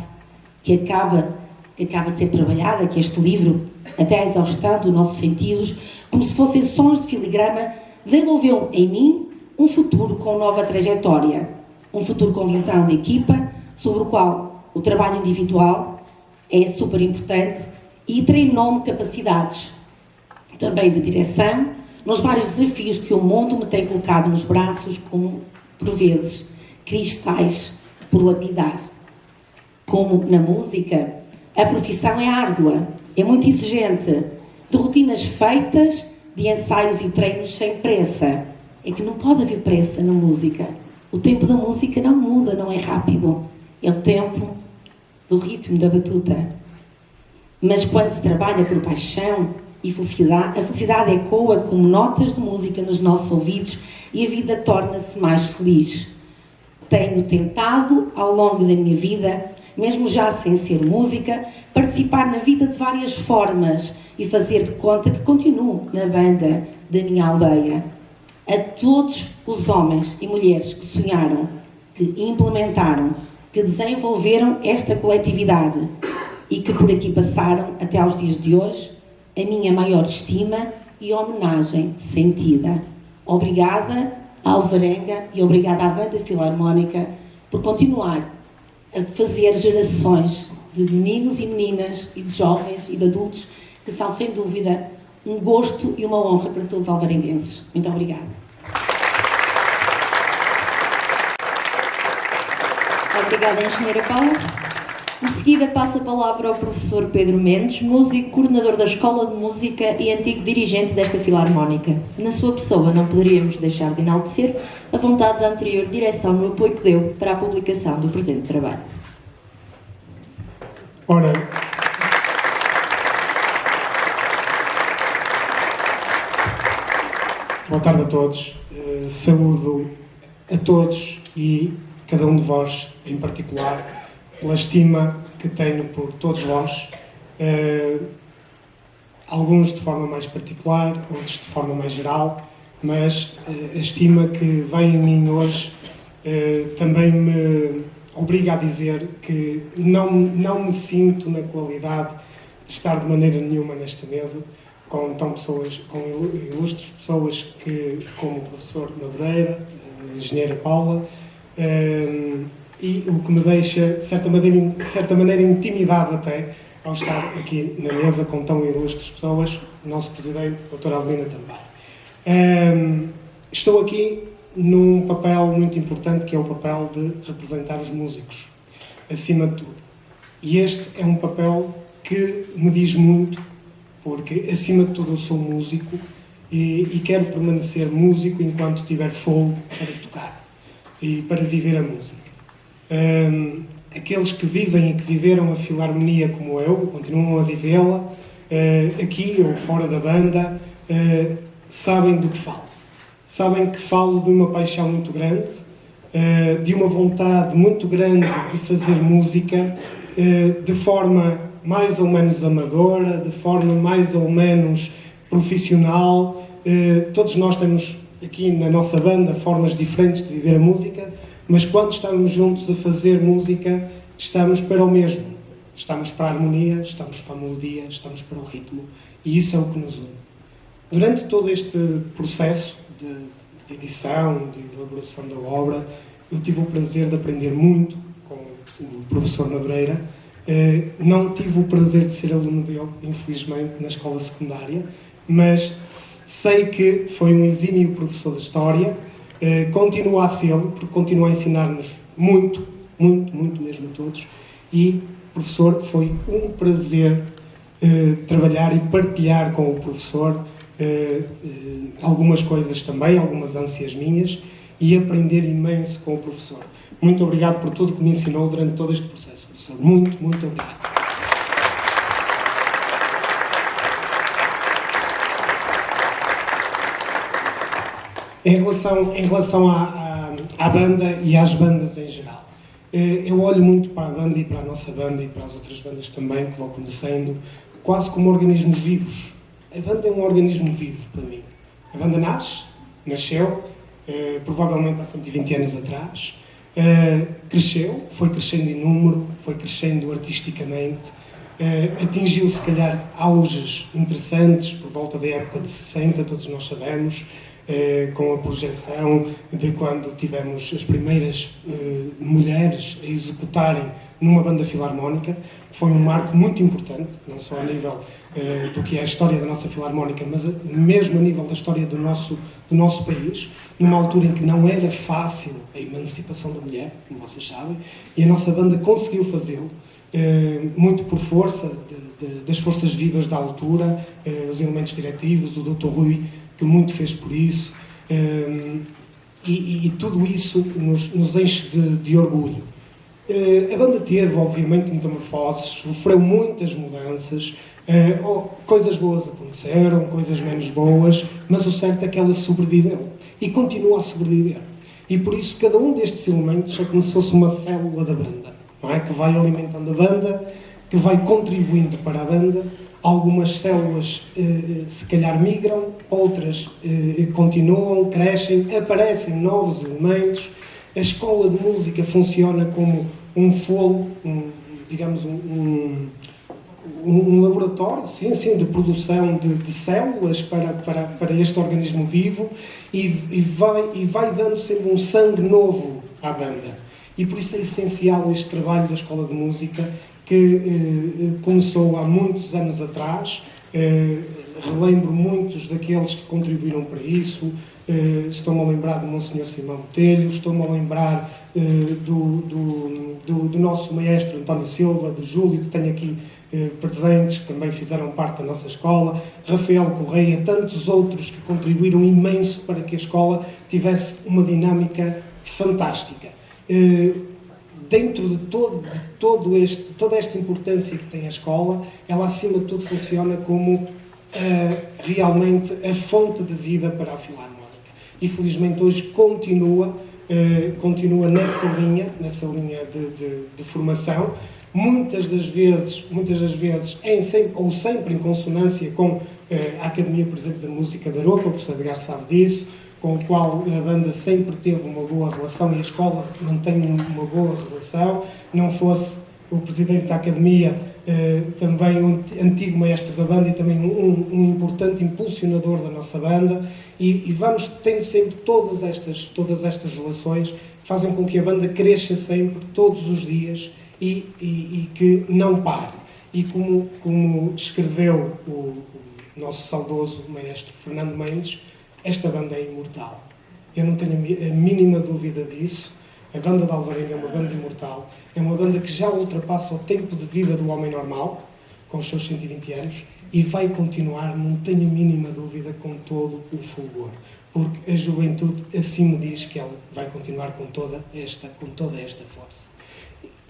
[SPEAKER 4] que acaba de ser trabalhada, que este livro, até a exaustão dos nossos sentidos, como se fossem sons de filigrama, desenvolveu em mim um futuro com nova trajetória, um futuro com visão de equipa, sobre o qual o trabalho individual é super importante e treinou-me capacidades também de direção, nos vários desafios que o mundo me tem colocado nos braços, como, por vezes, cristais por lapidar. Como na música, a profissão é árdua, é muito exigente, de rotinas feitas, de ensaios e treinos sem pressa. É que não pode haver pressa na música. O tempo da música não muda, não é rápido. É o tempo do ritmo da batuta. Mas quando se trabalha por paixão e felicidade, a felicidade ecoa como notas de música nos nossos ouvidos e a vida torna-se mais feliz. Tenho tentado, ao longo da minha vida, mesmo já sem ser música, participar na vida de várias formas e fazer de conta que continuo na banda da minha aldeia. A todos os homens e mulheres que sonharam, que implementaram, que desenvolveram esta coletividade e que por aqui passaram até aos dias de hoje, a minha maior estima e homenagem sentida. Obrigada à Alvarenga e obrigada à Banda Filarmónica por continuar a fazer gerações de meninos e meninas e de jovens e de adultos que são, sem dúvida, um gosto e uma honra para todos os alvarenguenses. Muito obrigada.
[SPEAKER 1] Obrigada, engenheira Paula. De seguida passa a palavra ao professor Pedro Mendes, músico, coordenador da Escola de Música e antigo dirigente desta Filarmónica. Na sua pessoa não poderíamos deixar de enaltecer a vontade da anterior direção no apoio que deu para a publicação do presente trabalho.
[SPEAKER 5] Ora, boa tarde a todos. Saúdo a todos e cada um de vós em particular pela estima que tenho por todos vós, alguns de forma mais particular, outros de forma mais geral, mas a estima que vem em mim hoje também me obriga a dizer que não me sinto na qualidade de estar de maneira nenhuma nesta mesa com ilustres pessoas como o professor Madureira, a engenheira Paula, e o que me deixa, de certa maneira, intimidado até ao estar aqui na mesa com tão ilustres pessoas, o nosso presidente, a doutora Avelina também. Estou aqui num papel muito importante, que é o papel de representar os músicos, acima de tudo. E este é um papel que me diz muito, porque, acima de tudo, eu sou músico e quero permanecer músico enquanto tiver fôlego para tocar e para viver a música. Aqueles que vivem e que viveram a Filarmonia como eu, continuam a vivê-la, aqui ou fora da banda, sabem do que falo. Sabem que falo de uma paixão muito grande, de uma vontade muito grande de fazer música, de forma mais ou menos amadora, de forma mais ou menos profissional. Todos nós temos aqui na nossa banda formas diferentes de viver a música, mas quando estamos juntos a fazer música, estamos para o mesmo. Estamos para a harmonia, estamos para a melodia, estamos para o ritmo, e isso é o que nos une. Durante todo este processo de edição, de elaboração da obra, eu tive o prazer de aprender muito com o professor Madureira. Não tive o prazer de ser aluno dele, infelizmente, na escola secundária, mas sei que foi um exímio professor de História. Continua a ser, porque continua a ensinar-nos muito, muito, muito mesmo a todos. E, professor, foi um prazer trabalhar e partilhar com o professor algumas coisas também, algumas ânsias minhas, e aprender imenso com o professor. Muito obrigado por tudo que me ensinou durante todo este processo, professor. Muito, muito obrigado. Em relação à banda e às bandas em geral, eu olho muito para a banda e para a nossa banda e para as outras bandas também que vou conhecendo, quase como organismos vivos. A banda é um organismo vivo para mim. A banda nasceu, provavelmente há 120 anos atrás, cresceu, foi crescendo em número, foi crescendo artisticamente, atingiu se calhar auges interessantes por volta da época de 60, todos nós sabemos, com a projeção de quando tivemos as primeiras mulheres a executarem numa banda filarmónica, que foi um marco muito importante, não só a nível do que é a história da nossa filarmónica, mas mesmo a nível da história do nosso país, numa altura em que não era fácil a emancipação da mulher, como vocês sabem, e a nossa banda conseguiu fazê-lo, muito por força das forças vivas da altura, os elementos diretivos, o Dr. Rui, que muito fez por isso, e tudo isso nos enche de orgulho. A banda teve, obviamente, metamorfoses, sofreu muitas mudanças, coisas boas aconteceram, coisas menos boas, mas o certo é que ela sobreviveu e continua a sobreviver. E por isso cada um destes elementos é como se fosse uma célula da banda, não é? Que vai alimentando a banda, que vai contribuindo para a banda. Algumas células se calhar migram, outras continuam, crescem, aparecem novos elementos. A escola de música funciona como um folo, digamos um laboratório, sim, de produção de células para este organismo vivo, e vai dando sempre um sangue novo à banda. E por isso é essencial este trabalho da Escola de Música, que começou há muitos anos atrás. Relembro muitos daqueles que contribuíram para isso, estou-me a lembrar do Monsenhor Simão Botelho, estou-me a lembrar do nosso maestro António Silva, do Júlio, que tenho aqui presentes, que também fizeram parte da nossa escola, Rafael Correia, tantos outros que contribuíram imenso para que a escola tivesse uma dinâmica fantástica. Dentro de toda esta importância que tem a escola, ela acima de tudo funciona como realmente a fonte de vida para a Filarmónica. E felizmente hoje continua nessa linha de formação, muitas das vezes sempre em consonância com a Academia, por exemplo, da Música da Aroca, o professor Edgar sabe disso, com o qual a banda sempre teve uma boa relação e a escola mantém uma boa relação. Não fosse o presidente da Academia, também um antigo maestro da banda e também um importante impulsionador da nossa banda, e vamos tendo sempre todas estas relações que fazem com que a banda cresça sempre, todos os dias, e que não pare. E como escreveu o nosso saudoso maestro Fernando Mendes, esta banda é imortal. Eu não tenho a mínima dúvida disso. A banda de Alvarenga é uma banda imortal. É uma banda que já ultrapassa o tempo de vida do homem normal, com os seus 120 anos, e vai continuar, não tenho a mínima dúvida, com todo o fulgor. Porque a juventude assim me diz que ela vai continuar com toda esta força.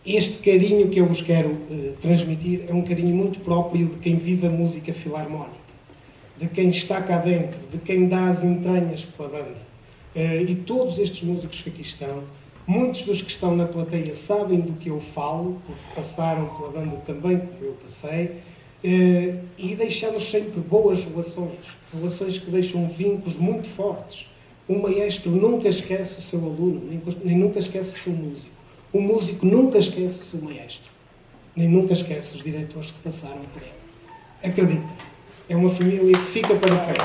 [SPEAKER 5] Este carinho que eu vos quero transmitir é um carinho muito próprio de quem vive a música filarmónica, de quem está cá dentro, de quem dá as entranhas pela banda. E todos estes músicos que aqui estão, muitos dos que estão na plateia sabem do que eu falo, porque passaram pela banda também, como eu passei, e deixamos sempre boas relações que deixam vínculos muito fortes. O maestro nunca esquece o seu aluno, nem nunca esquece o seu músico. O músico nunca esquece o seu maestro, nem nunca esquece os diretores que passaram por ele. Acreditem, é uma família que fica para sempre.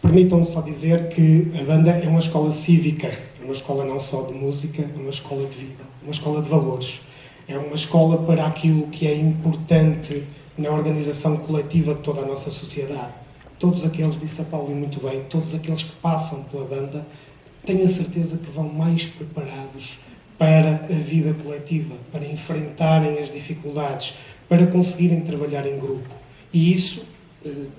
[SPEAKER 5] Permitam-me só dizer que a banda é uma escola cívica, é uma escola não só de música, é uma escola de vida, uma escola de valores. É uma escola para aquilo que é importante na organização coletiva de toda a nossa sociedade. Todos aqueles, disse a Paulo muito bem, todos aqueles que passam pela banda, tenho a certeza que vão mais preparados para a vida coletiva, para enfrentarem as dificuldades, para conseguirem trabalhar em grupo. E isso,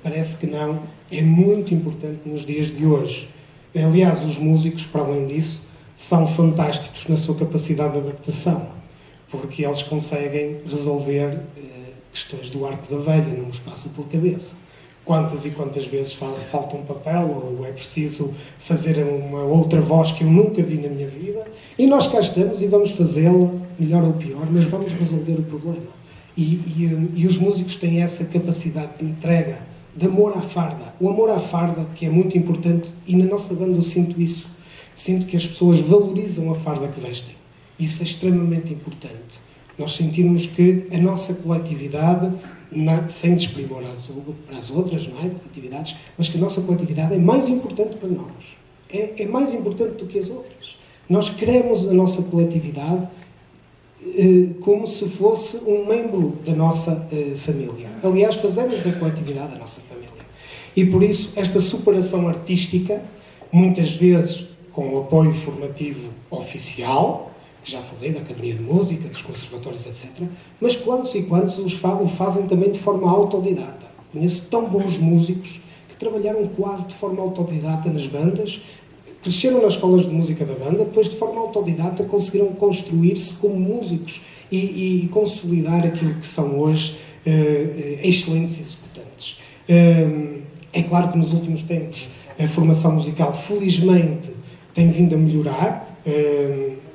[SPEAKER 5] parece que não, é muito importante nos dias de hoje. Aliás, os músicos, para além disso, são fantásticos na sua capacidade de adaptação, porque eles conseguem resolver questões do arco da velha, não vos passa pela cabeça. Quantas e quantas vezes falta um papel, ou é preciso fazer uma outra voz que eu nunca vi na minha vida, e nós cá estamos e vamos fazê-la, melhor ou pior, mas vamos resolver o problema. E os músicos têm essa capacidade de entrega, de amor à farda. O amor à farda, que é muito importante, e na nossa banda eu sinto isso. Sinto que as pessoas valorizam a farda que vestem. Isso é extremamente importante. Nós sentirmos que a nossa coletividade, sem desprimor às outras, não é, atividades, mas que a nossa coletividade é mais importante para nós. É mais importante do que as outras. Nós queremos a nossa coletividade como se fosse um membro da nossa família. Aliás, fazemos da coletividade a nossa família. E por isso, esta superação artística, muitas vezes com o apoio formativo oficial, que já falei, da Academia de Música, dos conservatórios, etc., mas quantos e quantos o fazem também de forma autodidata. Conheço tão bons músicos que trabalharam quase de forma autodidata nas bandas, cresceram nas escolas de música da banda, depois de forma autodidata conseguiram construir-se como músicos e consolidar aquilo que são hoje excelentes executantes. É claro que nos últimos tempos a formação musical, felizmente, tem vindo a melhorar,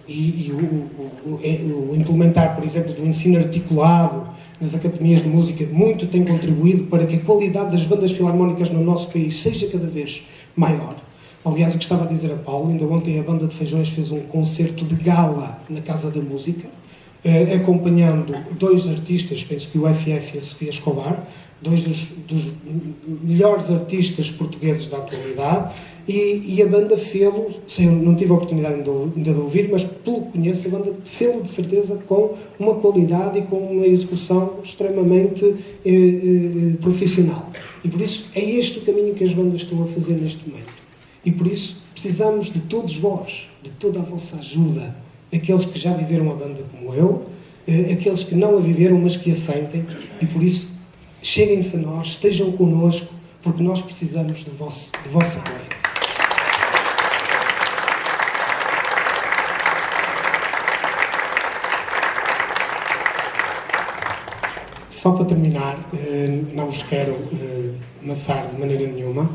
[SPEAKER 5] e o implementar, por exemplo, do ensino articulado nas academias de música muito tem contribuído para que a qualidade das bandas filarmónicas no nosso país seja cada vez maior. Aliás, o que estava a dizer a Paulo, ainda ontem a banda de Feijões fez um concerto de gala na Casa da Música, acompanhando dois artistas, penso que o FF e a Sofia Escobar, dois dos melhores artistas portugueses da atualidade, e a banda fê-lo, eu não tive a oportunidade ainda de ouvir, mas pelo que conheço, a banda fê-lo de certeza com uma qualidade e com uma execução extremamente profissional. E por isso é este o caminho que as bandas estão a fazer neste momento. E por isso precisamos de todos vós, de toda a vossa ajuda, aqueles que já viveram a banda como eu, aqueles que não a viveram, mas que a sentem, e por isso cheguem-se a nós, estejam connosco, porque nós precisamos de vosso apoio. Só para terminar, não vos quero amassar de maneira nenhuma.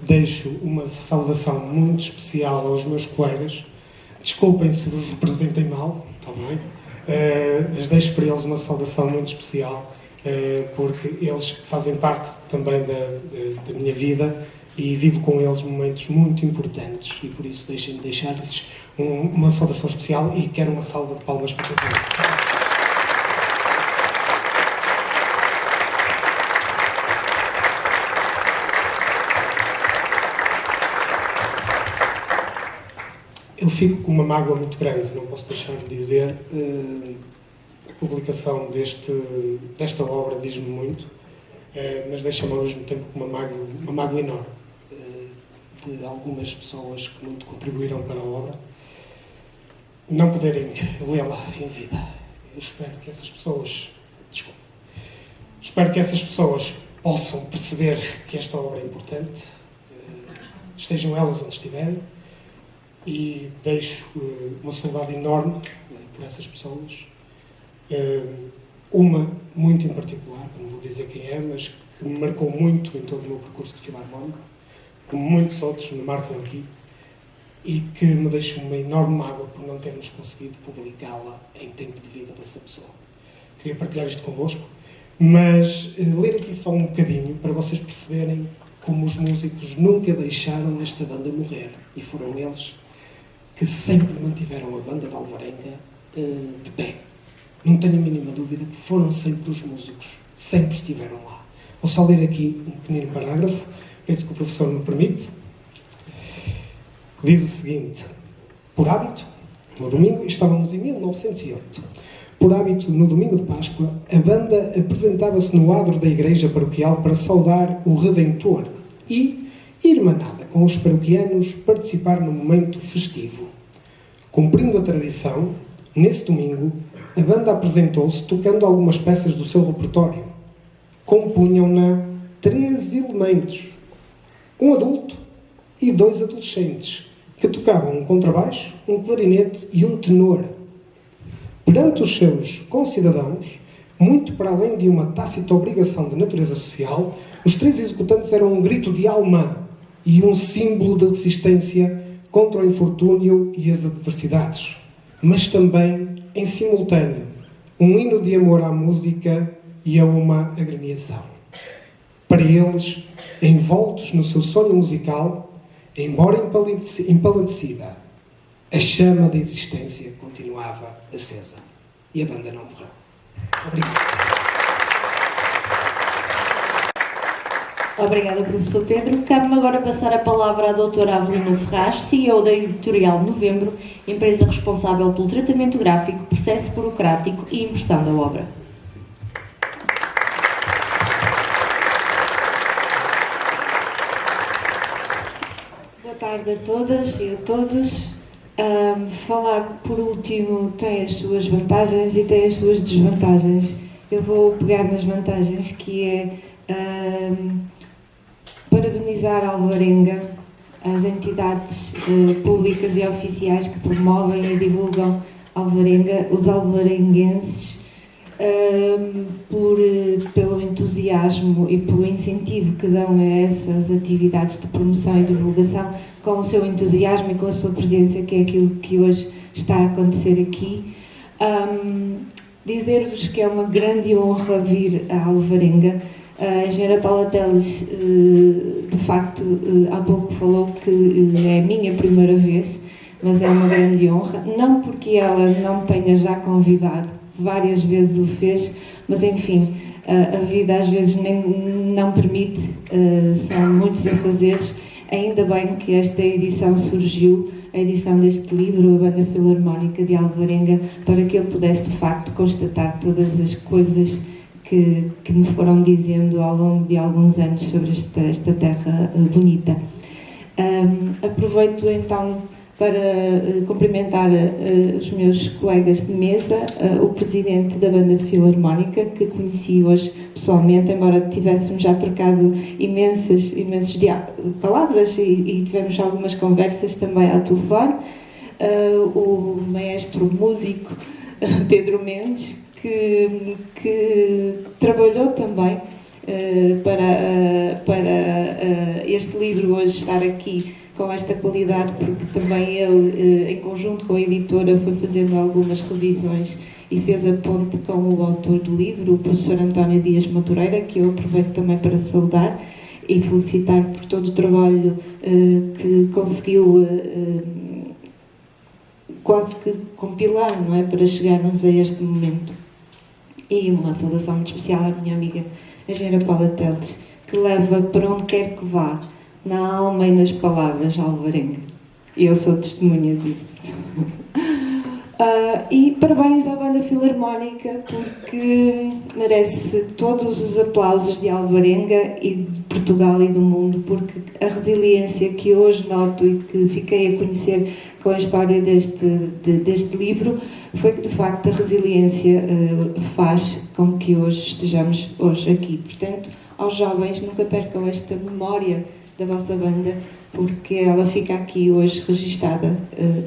[SPEAKER 5] Deixo uma saudação muito especial aos meus colegas. Desculpem se vos representei mal, está bem? Mas deixo para eles uma saudação muito especial, porque eles fazem parte também da minha vida e vivo com eles momentos muito importantes, e por isso deixem-me deixar-lhes uma saudação especial e quero uma salva de palmas para todos eles. Eu fico com uma mágoa muito grande, não posso deixar de dizer. A publicação desta obra diz-me muito, mas deixa-me ao mesmo tempo com uma mágoa enorme de algumas pessoas que muito contribuíram para a obra não poderem lê-la em vida. Eu espero que essas pessoas, possam perceber que esta obra é importante, estejam elas onde estiverem, e deixo uma saudade enorme por essas pessoas. Uma muito em particular, que não vou dizer quem é, mas que me marcou muito em todo o meu percurso de filarmónico, como muitos outros me marcam aqui, e que me deixa uma enorme mágoa por não termos conseguido publicá-la em tempo de vida dessa pessoa. Queria partilhar isto convosco, mas ler aqui só um bocadinho para vocês perceberem como os músicos nunca deixaram esta banda morrer, e foram eles que sempre mantiveram a banda de Alvarenga de pé. Não tenho a mínima dúvida que foram sempre os músicos, sempre estiveram lá. Vou só ler aqui um pequeno parágrafo, penso que o professor me permite, que diz o seguinte: por hábito, no domingo, estávamos em 1908, por hábito, no domingo de Páscoa, a banda apresentava-se no adro da igreja paroquial para saudar o Redentor e, irmanada com os paroquianos, participar no momento festivo. Cumprindo a tradição, nesse domingo, a banda apresentou-se tocando algumas peças do seu repertório. Compunham-na 3 elementos, um adulto e 2 adolescentes, que tocavam um contrabaixo, um clarinete e um tenor. Perante os seus concidadãos, muito para além de uma tácita obrigação de natureza social, os 3 executantes eram um grito de alma e um símbolo de resistência contra o infortúnio e as adversidades, mas também, em simultâneo, um hino de amor à música e a uma agremiação. Para eles, envoltos no seu sonho musical, embora empalidecida, a chama da existência continuava acesa e a banda não morreu. Obrigado.
[SPEAKER 1] Obrigada, professor Pedro. Cabe-me agora passar a palavra à doutora Avelina Ferraz, CEO da Editorial Novembro, empresa responsável pelo tratamento gráfico, processo burocrático e impressão da obra.
[SPEAKER 6] Boa tarde a todas e a todos. Falar por último tem as suas vantagens e tem as suas desvantagens. Eu vou pegar nas vantagens, que é parabenizar a Alvarenga, as entidades públicas e oficiais que promovem e divulgam Alvarenga, os alvarenguenses, pelo entusiasmo e pelo incentivo que dão a essas atividades de promoção e divulgação, com o seu entusiasmo e com a sua presença, que é aquilo que hoje está a acontecer aqui. Dizer-vos que é uma grande honra vir a Alvarenga. A engenheira Paula Teles, de facto, há pouco falou que é a minha primeira vez. mas é uma grande honra, não porque ela não me tenha já convidado, várias vezes o fez, mas enfim, a vida às vezes nem, não permite, são muitos afazeres. Ainda bem que esta edição surgiu, a edição deste livro, a Banda Filarmónica de Alvarenga, para que eu pudesse de facto constatar todas as coisas que me foram dizendo ao longo de alguns anos sobre esta terra bonita. Aproveito então para cumprimentar os meus colegas de mesa, o presidente da Banda Filarmónica, que conheci hoje pessoalmente, embora tivéssemos já trocado imensas palavras e tivemos algumas conversas também ao telefone, o maestro músico Pedro Mendes, que trabalhou também para este livro hoje estar aqui com esta qualidade, porque também ele, em conjunto com a editora, foi fazendo algumas revisões e fez a ponte com o autor do livro, o professor António Dias Madureira, que eu aproveito também para saudar e felicitar por todo o trabalho que conseguiu quase que compilar, não é, para chegarmos a este momento. E uma saudação muito especial à minha amiga, a engenheira Paula Teles, que leva para onde quer que vá, na alma e nas palavras, Alvarenga. E eu sou testemunha disso. E parabéns à Banda Filarmónica, porque merece todos os aplausos de Alvarenga e de Portugal e do mundo, porque a resiliência que hoje noto e que fiquei a conhecer com a história deste livro foi que, de facto, a resiliência faz com que hoje estejamos aqui. Portanto, aos jovens, nunca percam esta memória da vossa banda, porque ela fica aqui hoje registada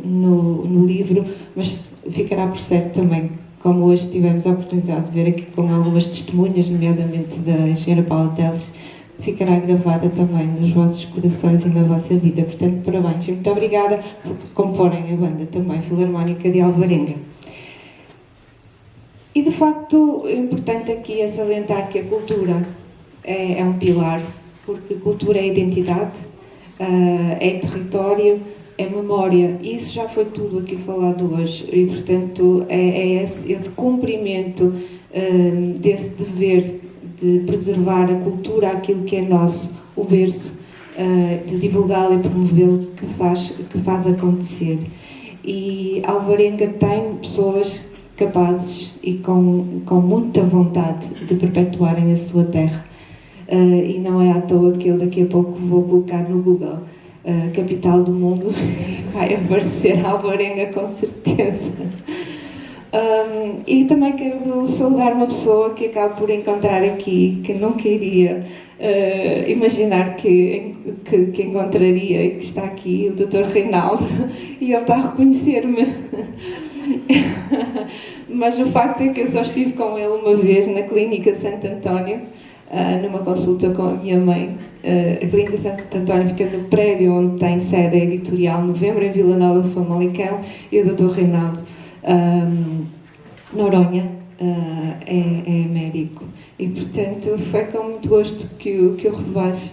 [SPEAKER 6] no livro, mas ficará por certo também, como hoje tivemos a oportunidade de ver aqui com algumas testemunhas, nomeadamente da engenheira Paula Teles, ficará gravada também nos vossos corações e na vossa vida. Portanto, parabéns e muito obrigada por comporem a banda também Filarmónica de Alvarenga. E, de facto, é importante aqui é salientar que a cultura é um pilar, porque cultura é identidade, é território, é memória. Isso já foi tudo aqui falado hoje e, portanto, é esse cumprimento desse dever de preservar a cultura, aquilo que é nosso, o berço, de divulgá-lo e promovê-lo, que faz acontecer. E Alvarenga tem pessoas capazes e com muita vontade de perpetuarem a sua terra. E não é à toa que eu daqui a pouco vou colocar no Google capital do mundo e vai aparecer Alvarenga com certeza. E também quero saudar uma pessoa que acabo por encontrar aqui, que nunca iria imaginar que encontraria e que está aqui, o Dr. Reinaldo, e ele está a reconhecer-me. Mas o facto é que eu só estive com ele uma vez na Clínica Santo António, numa consulta com a minha mãe. A Clínica Santo António fica no prédio onde tem sede editorial Novembro, em Vila Nova de Famalicão, e o Dr. Reinaldo Noronha é médico. E, portanto, foi com muito gosto que o revejo.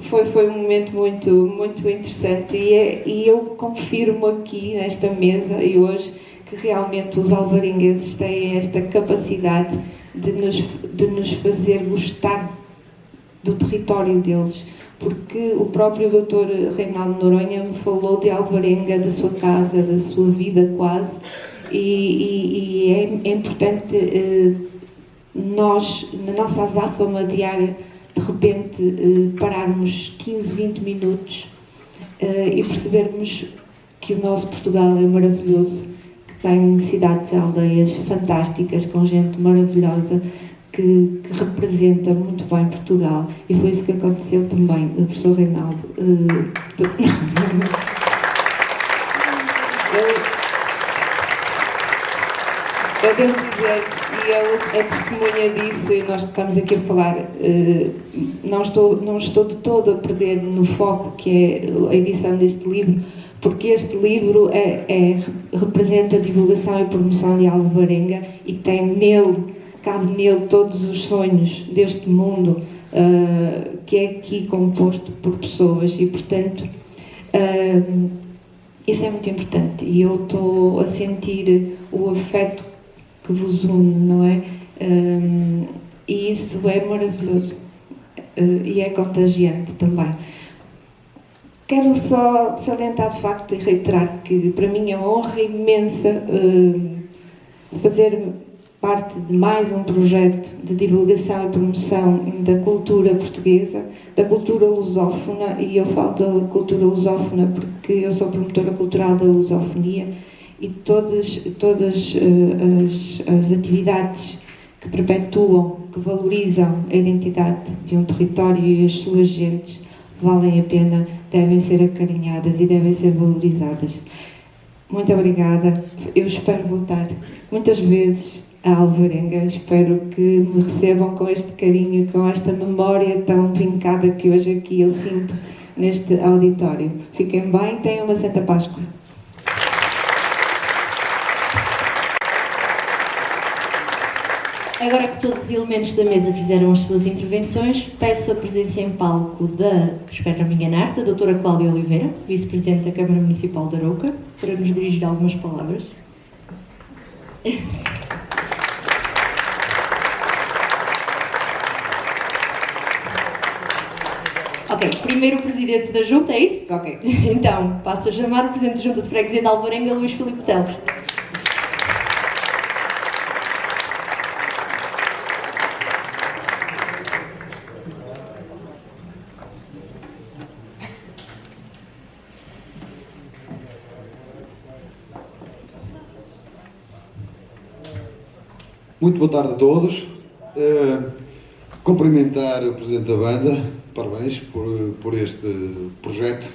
[SPEAKER 6] Foi um momento muito interessante e eu confirmo aqui nesta mesa e hoje que realmente os alvarengueses têm esta capacidade de nos fazer gostar do território deles, porque o próprio Dr. Reinaldo Noronha me falou de Alvarenga, da sua casa, da sua vida quase, e é importante nós, na nossa azáfama diária, de repente pararmos 15, 20 minutos e percebermos que o nosso Portugal é maravilhoso, que tem cidades e aldeias fantásticas, com gente maravilhosa, que representa muito bem Portugal. E foi isso que aconteceu também, o professor Reinaldo. Eu devo dizer-lhes, e ele é testemunha disso, e nós estamos aqui a falar, não estou de todo a perder no foco que é a edição deste livro, porque este livro representa a divulgação e promoção de Alvarenga e cabe nele todos os sonhos deste mundo, que é aqui composto por pessoas, e portanto Isso é muito importante e eu estou a sentir o afeto que vos une, não é? E isso é maravilhoso e é contagiante também. Quero só salientar de facto e reiterar que para mim é uma honra imensa fazer parte de mais um projeto de divulgação e promoção da cultura portuguesa, da cultura lusófona, e eu falo da cultura lusófona porque eu sou promotora cultural da lusofonia, e todas as atividades que perpetuam, que valorizam a identidade de um território e as suas gentes valem a pena, devem ser acarinhadas e devem ser valorizadas. Muito obrigada. Eu espero voltar muitas vezes a Alvarenga. Espero que me recebam com este carinho e com esta memória tão vincada que hoje aqui eu sinto neste auditório. Fiquem bem e tenham uma Santa Páscoa.
[SPEAKER 1] Agora que todos os elementos da mesa fizeram as suas intervenções, peço a presença em palco espero não me enganar, da doutora Cláudia Oliveira, vice-presidente da Câmara Municipal de Arouca, para nos dirigir algumas palavras. Ok, primeiro o presidente da Junta, é isso? Ok. Então, passo a chamar o presidente da Junta de Freguesia de Alvarenga, Luís Filipe Teles.
[SPEAKER 7] Muito boa tarde a todos. Cumprimentar o Presidente da Banda, parabéns por este projeto.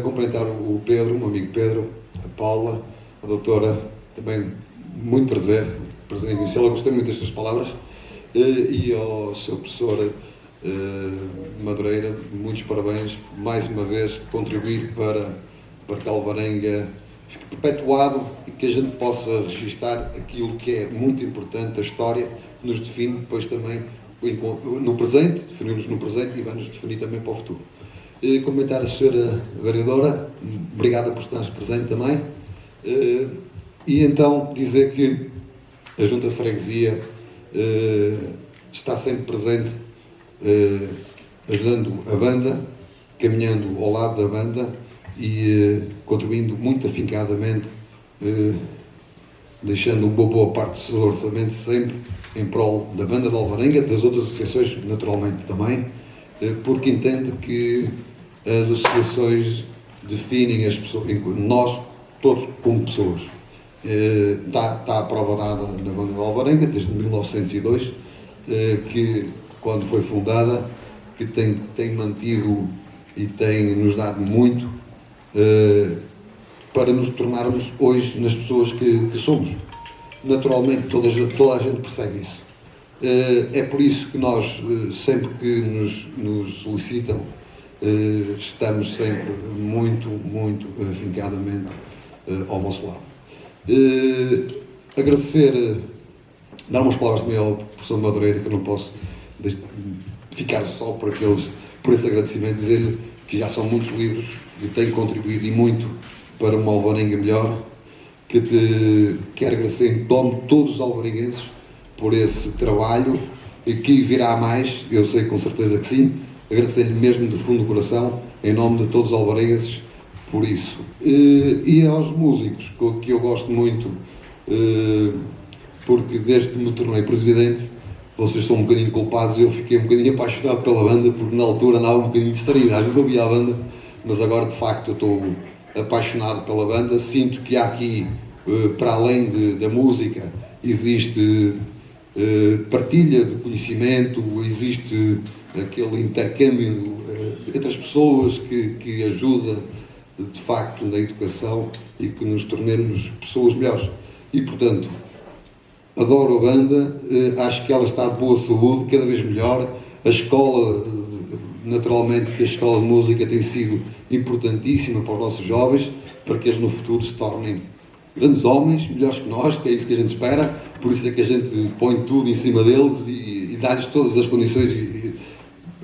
[SPEAKER 7] Cumprimentar o Pedro, o meu amigo Pedro, a Paula, a doutora, também muito prazer em conhecê-la, gostei muito destas palavras. E ao seu professor Madureira, muitos parabéns, mais uma vez, contribuir para que a Alvarenga fique perpetuado e que a gente possa registar aquilo que é muito importante, a história que nos define depois também no presente, definimos no presente e vai-nos definir também para o futuro. Comentar a senhora vereadora, obrigada por estar presente também, e então dizer que a Junta de Freguesia está sempre presente, ajudando a banda, caminhando ao lado da banda e contribuindo muito afincadamente, deixando uma boa parte do seu orçamento sempre em prol da Banda de Alvarenga, das outras associações naturalmente também, porque entende que as associações definem as pessoas, nós todos como pessoas. Está à prova dada na Banda de Alvarenga desde 1902, que quando foi fundada, que tem mantido e tem nos dado muito para nos tornarmos hoje nas pessoas que somos. Naturalmente toda a gente percebe isso. É por isso que nós, sempre que nos solicitam, estamos sempre muito afincadamente ao vosso lado. Agradecer, dar umas palavras também ao professor Madureira, que eu não posso ficar só por esse agradecimento, dizer-lhe que já são muitos livros e tem contribuído e muito para uma Alvarenga melhor, que quero agradecer em nome de todos os alvarenguenses por esse trabalho e que virá mais, eu sei com certeza que sim, agradecer-lhe mesmo de fundo do coração, em nome de todos os alvarenguenses, por isso. E aos músicos, que eu gosto muito, porque desde que me tornei presidente, vocês são um bocadinho culpados, eu fiquei um bocadinho apaixonado pela banda, porque na altura andava um bocadinho distraído, às vezes ouvia a banda, mas agora de facto eu estou apaixonado pela banda, sinto que há aqui, para além da música, existe partilha de conhecimento, existe aquele intercâmbio entre as pessoas que ajuda de facto na educação e que nos tornemos pessoas melhores. E portanto, adoro a banda, acho que ela está de boa saúde, cada vez melhor. A escola, naturalmente que a escola de música tem sido importantíssima para os nossos jovens, para que eles no futuro se tornem grandes homens, melhores que nós, que é isso que a gente espera. Por isso é que a gente põe tudo em cima deles e dá-lhes todas as condições,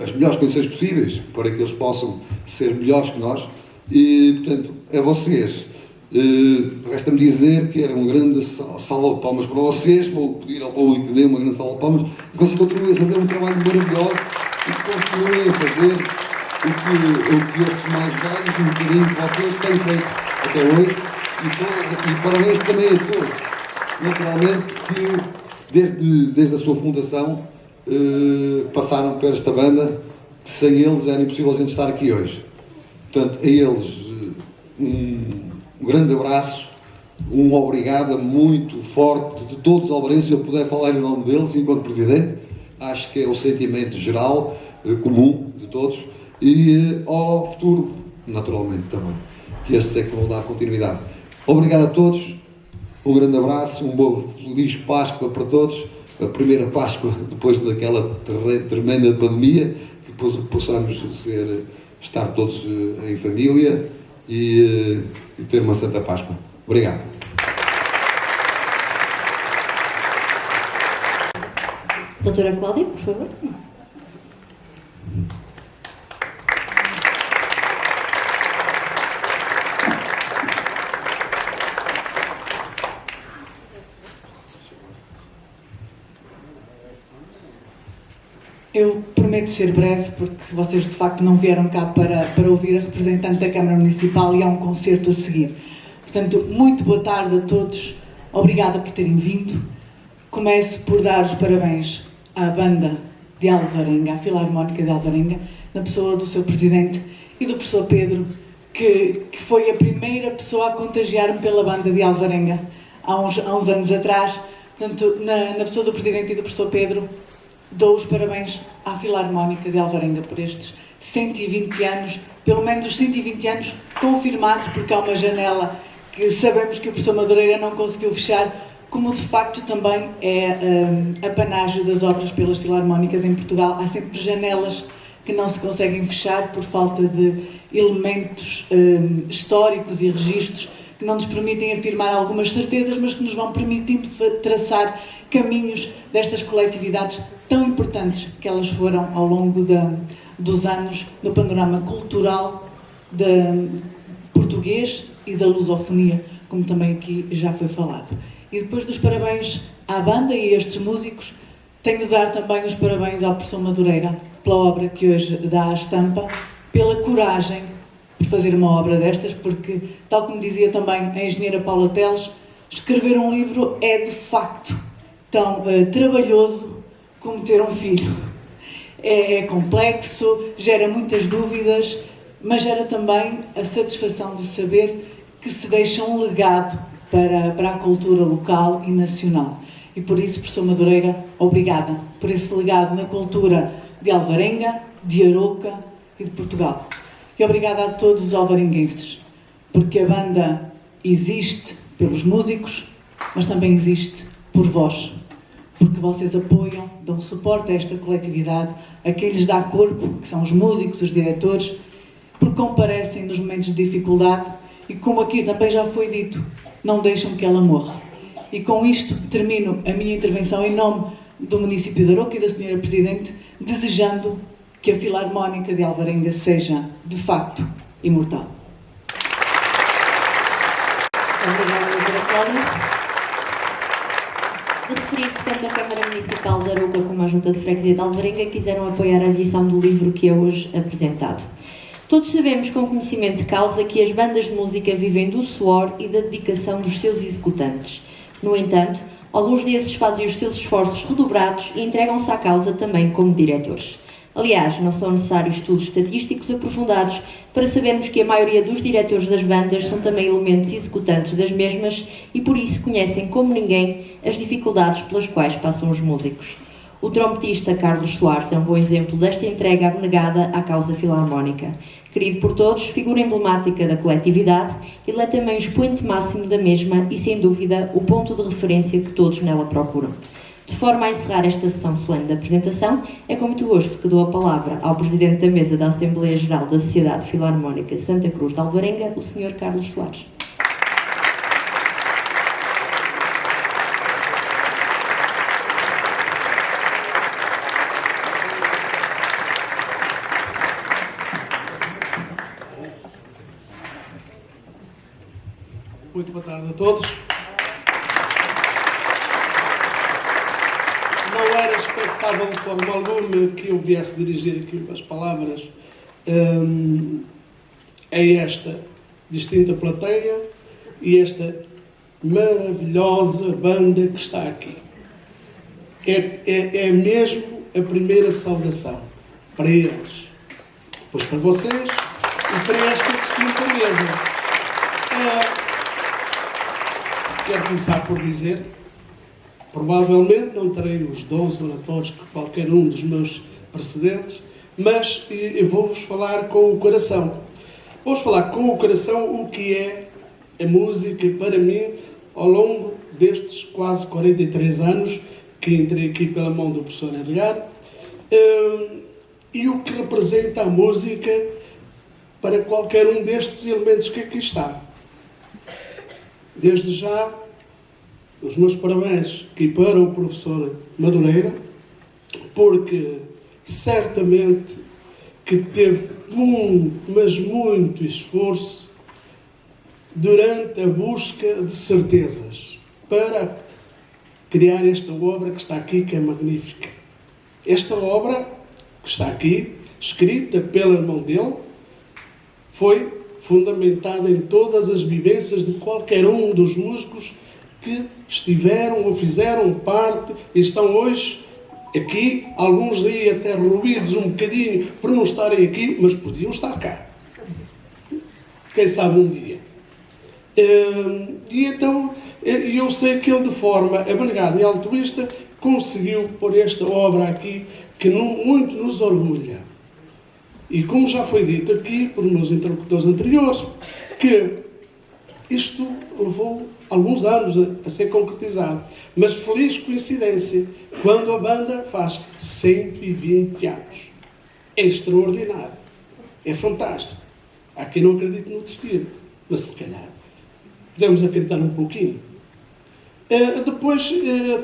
[SPEAKER 7] as melhores condições possíveis, para que eles possam ser melhores que nós. E, portanto, a vocês, resta-me dizer que era uma grande salva de palmas para vocês. Vou pedir ao público que dê uma grande salva de palmas e que vocês continuem a fazer um trabalho maravilhoso e que continuem a fazer o que estes mais velhos, um bocadinho que vocês têm feito até hoje. E parabéns também a todos, naturalmente, que desde a sua fundação passaram por esta banda, que sem eles era impossível a gente estar aqui hoje. Portanto, a eles um grande abraço, um obrigado muito forte de todos os alvarenses. Se eu puder falar em nome deles enquanto Presidente, acho que é o sentimento geral, comum de todos, e ao futuro, naturalmente, também, que estes é que vão dar continuidade. Obrigado a todos, um grande abraço, uma boa, feliz Páscoa para todos, a primeira Páscoa depois daquela tremenda pandemia, que depois possamos estar todos em família e ter uma Santa Páscoa. Obrigado.
[SPEAKER 1] Doutora Cláudia, por favor.
[SPEAKER 8] Eu prometo ser breve, porque vocês de facto não vieram cá para ouvir a representante da Câmara Municipal e há um concerto a seguir. Portanto, muito boa tarde a todos, obrigada por terem vindo. Começo por dar os parabéns à banda de Alvarenga, à Filarmónica de Alvarenga, na pessoa do seu presidente e do professor Pedro, que foi a primeira pessoa a contagiar-me pela banda de Alvarenga há uns anos atrás. Portanto, na pessoa do presidente e do professor Pedro, dou os parabéns à Filarmónica de Alvarenga por estes 120 anos, pelo menos os 120 anos confirmados, porque há uma janela que sabemos que o professor Madureira não conseguiu fechar, como de facto também é apanágio das obras pelas filarmónicas em Portugal. Há sempre janelas que não se conseguem fechar por falta de elementos históricos e registros que não nos permitem afirmar algumas certezas, mas que nos vão permitindo traçar caminhos destas coletividades tão importantes que elas foram ao longo dos anos no panorama cultural português e da lusofonia, como também aqui já foi falado. E depois dos parabéns à banda e a estes músicos, tenho de dar também os parabéns ao professor Madureira pela obra que hoje dá à estampa, pela coragem de fazer uma obra destas, porque, tal como dizia também a engenheira Paula Teles, escrever um livro é de facto tão trabalhoso como ter um filho. É complexo, gera muitas dúvidas, mas gera também a satisfação de saber que se deixa um legado para a cultura local e nacional. E por isso, professor Madureira, obrigada por esse legado na cultura de Alvarenga, de Arouca e de Portugal. E obrigada a todos os alvarenguenses, porque a banda existe pelos músicos, mas também existe por vós, porque vocês apoiam, dão suporte a esta coletividade, a quem lhes dá corpo, que são os músicos, os diretores, porque comparecem nos momentos de dificuldade e, como aqui também já foi dito, não deixam que ela morra. E com isto termino a minha intervenção em nome do município de Arouca e da senhora Presidente, desejando que a Filarmónica de Alvarenga seja, de facto, imortal.
[SPEAKER 1] Obrigada, doutora Cláudia. De referir que tanto a Câmara Municipal de Arouca como a Junta de Freguesia de Alvarenga quiseram apoiar a edição do livro que é hoje apresentado. Todos sabemos com conhecimento de causa que as bandas de música vivem do suor e da dedicação dos seus executantes. No entanto, alguns desses fazem os seus esforços redobrados e entregam-se à causa também como diretores. Aliás, não são necessários estudos estatísticos aprofundados para sabermos que a maioria dos diretores das bandas são também elementos executantes das mesmas e por isso conhecem como ninguém as dificuldades pelas quais passam os músicos. O trompetista Carlos Soares é um bom exemplo desta entrega abnegada à causa filarmónica. Querido por todos, figura emblemática da coletividade, ele é também o expoente máximo da mesma e, sem dúvida, o ponto de referência que todos nela procuram. De forma a encerrar esta sessão solene da apresentação, é com muito gosto que dou a palavra ao Presidente da Mesa da Assembleia Geral da Sociedade Filarmónica Santa Cruz de Alvarenga, o Sr. Carlos Soares.
[SPEAKER 9] Muito boa tarde a todos. Não era expectável de forma alguma que eu viesse dirigir aqui umas palavras a esta distinta plateia e esta maravilhosa banda que está aqui. É mesmo a primeira saudação para eles, depois para vocês e para esta distinta mesa. Quero começar por dizer, provavelmente não terei os dons oratórios que qualquer um dos meus precedentes, mas eu vou-vos falar com o coração. Vou-vos falar com o coração o que é a música para mim ao longo destes quase 43 anos que entrei aqui pela mão do professor Edgar, e o que representa a música para qualquer um destes elementos que aqui está. Desde já, os meus parabéns aqui para o professor Madureira, porque certamente que teve muito, mas muito esforço durante a busca de certezas para criar esta obra que está aqui, que é magnífica. Esta obra que está aqui, escrita pela mão dele, foi fundamentada em todas as vivências de qualquer um dos músicos que estiveram ou fizeram parte e estão hoje aqui, alguns aí até ruídos um bocadinho por não estarem aqui, mas podiam estar cá. Quem sabe um dia. E então, eu sei que ele de forma abnegada e altruísta conseguiu pôr esta obra aqui que muito nos orgulha. E como já foi dito aqui por meus interlocutores anteriores, que isto levou alguns anos a ser concretizado. Mas feliz coincidência, quando a banda faz 120 anos. É extraordinário. É fantástico. Há quem não acredite no destino, mas se calhar podemos acreditar um pouquinho. Depois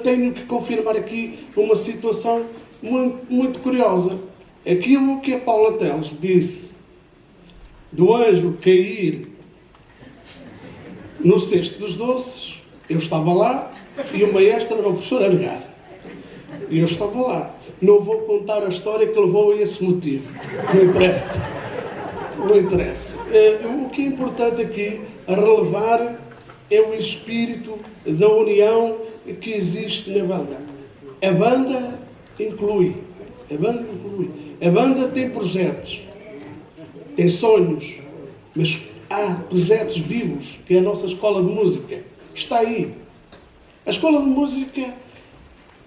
[SPEAKER 9] tenho que confirmar aqui uma situação muito curiosa. Aquilo que a Paula Teles disse do anjo cair no cesto dos doces, eu estava lá e o maestro era o professor Edgar. E eu estava lá. Não vou contar a história que levou a esse motivo. Não interessa. Não interessa. O que é importante aqui a relevar é o espírito da união que existe na banda. A banda inclui. A banda inclui. A banda tem projetos, tem sonhos, mas há projetos vivos, que é a nossa escola de música. Está aí. A escola de música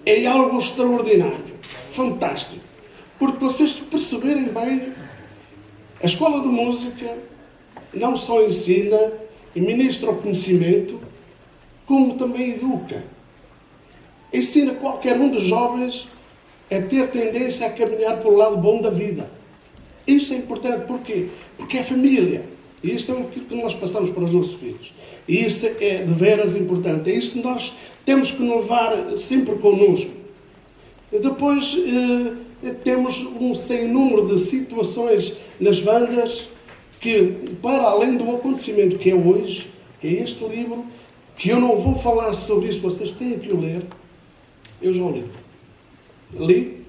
[SPEAKER 9] é algo extraordinário, fantástico. Porque vocês perceberem bem, a escola de música não só ensina e ministra o conhecimento, como também educa. Ensina qualquer um dos jovens a ter tendência a caminhar pelo lado bom da vida. Isso é importante. Porquê? Porque é família. E isto é aquilo que nós passamos para os nossos filhos. E isso é de veras importante. É isso que nós temos que levar sempre connosco. Depois temos um sem número de situações nas bandas que, para além do acontecimento que é hoje, que é este livro, que eu não vou falar sobre isso, vocês têm que o ler. Eu já o li. Li,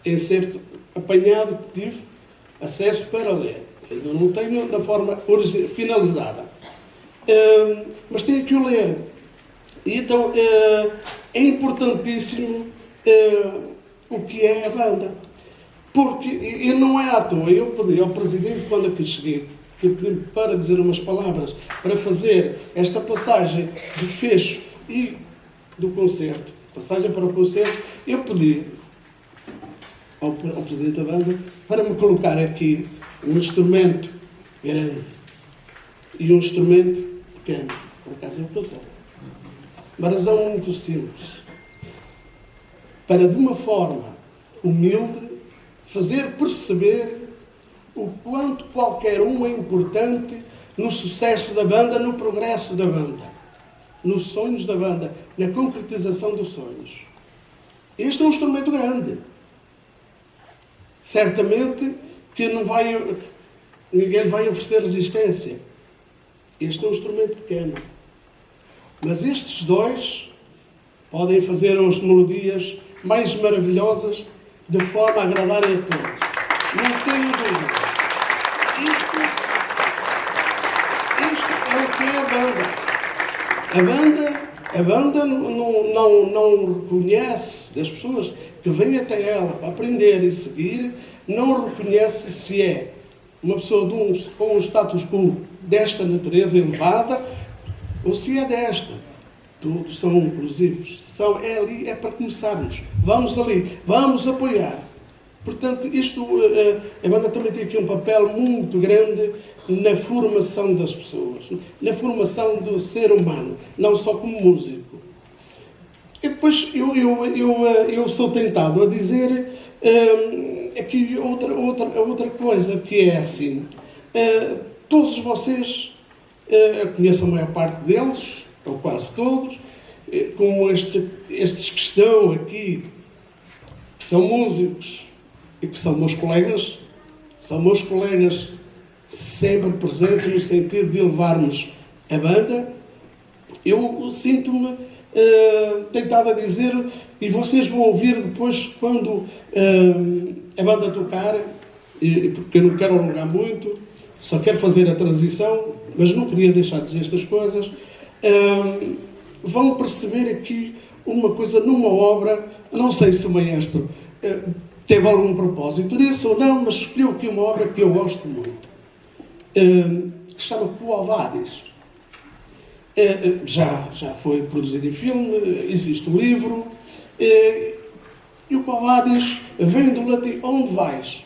[SPEAKER 9] em certo apanhado que tive acesso para ler. Eu não tenho da forma finalizada. Mas tenho que o ler. E então é importantíssimo o que é a banda. Porque, e não é à toa, eu pedi ao Presidente, quando aqui cheguei, que pedi para dizer umas palavras, para fazer esta passagem de fecho e do concerto, passagem para o concerto, eu pedi ao Presidente da banda para me colocar aqui um instrumento grande e um instrumento pequeno. Por acaso é o que eu tenho. Uma razão muito simples. Para, de uma forma humilde, fazer perceber o quanto qualquer um é importante no sucesso da banda, no progresso da banda, nos sonhos da banda, na concretização dos sonhos. Este é um instrumento grande. Certamente que ninguém vai oferecer resistência. Este é um instrumento pequeno. Mas estes dois podem fazer as melodias mais maravilhosas de forma a agradarem a todos. Não tenho dúvida. Isto é o que é a banda. A banda não reconhece, das pessoas que vêm até ela para aprender e seguir, não reconhece se é uma pessoa com um status quo desta natureza elevada ou se é desta. Todos são inclusivos. É ali, é para começarmos. Vamos ali, vamos apoiar. Portanto, a banda também tem aqui um papel muito grande na formação das pessoas, na formação do ser humano, não só como músico. E depois eu sou tentado a dizer aqui outra coisa, que é assim. Todos vocês, conheço a maior parte deles, ou quase todos, como estes que estão aqui, que são músicos e que são meus colegas sempre presentes no sentido de levarmos a banda. Eu sinto-me tentado a dizer, e vocês vão ouvir depois quando a banda tocar, porque eu não quero alongar muito, só quero fazer a transição, mas não queria deixar de dizer estas coisas. Vão perceber aqui uma coisa numa obra, não sei se o maestro teve algum propósito nisso ou não, mas escolheu aqui uma obra que eu gosto muito, que se chama Quo Vadis. Já foi produzido em filme, existe o livro, e o Quo Vadis vem do latim onde vais.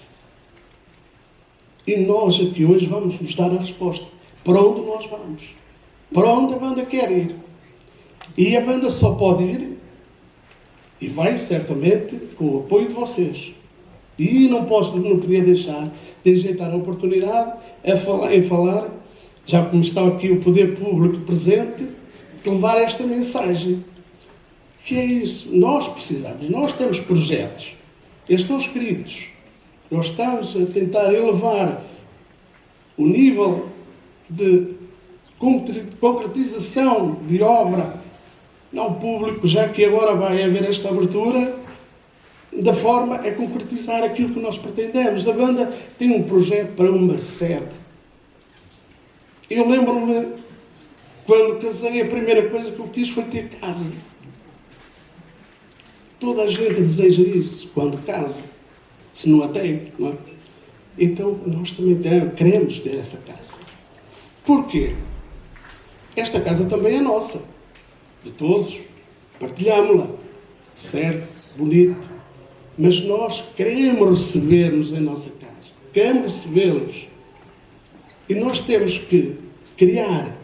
[SPEAKER 9] E nós aqui hoje vamos nos dar a resposta. Para onde nós vamos? Para onde a banda quer ir? E a banda só pode ir, e vai certamente com o apoio de vocês. E não podia deixar de ajeitar a oportunidade em falar, já como está aqui o poder público presente, de levar esta mensagem. Que é isso, nós precisamos, nós temos projetos, eles estão escritos, nós estamos a tentar elevar o nível de concretização de obra ao público, já que agora vai haver esta abertura, da forma a concretizar aquilo que nós pretendemos. A banda tem um projeto para uma sede. Eu lembro-me, quando casei, a primeira coisa que eu quis foi ter casa. Toda a gente deseja isso quando casa, se não a tem, não é? Então, nós também queremos ter essa casa. Porquê? Esta casa também é nossa, de todos, partilhámo-la, certo, bonito, mas nós queremos receber-nos em nossa casa, queremos recebê-los. E nós temos que criar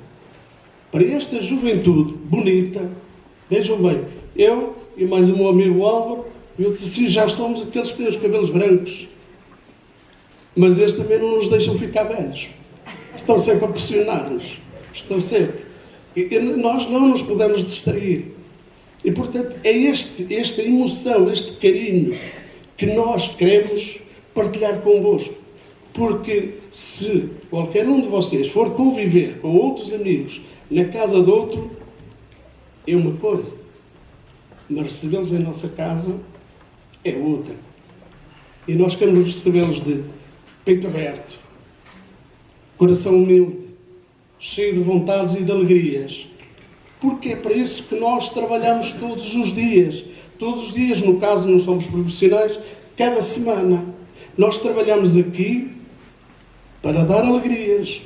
[SPEAKER 9] para esta juventude bonita, vejam bem, eu e mais o meu amigo Álvaro, eu disse assim, já somos aqueles que têm os cabelos brancos, mas estes também não nos deixam ficar velhos, estão sempre a pressionar-nos, estão sempre. E nós não nos podemos distrair. E, portanto, é esta emoção, este carinho que nós queremos partilhar convosco. Porque se qualquer um de vocês for conviver com outros amigos na casa de outro, é uma coisa. Mas recebê-los em nossa casa é outra. E nós queremos recebê-los de peito aberto, coração humilde, cheio de vontades e de alegrias. Porque é para isso que nós trabalhamos todos os dias. Todos os dias, no caso, não somos profissionais, cada semana. Nós trabalhamos aqui para dar alegrias.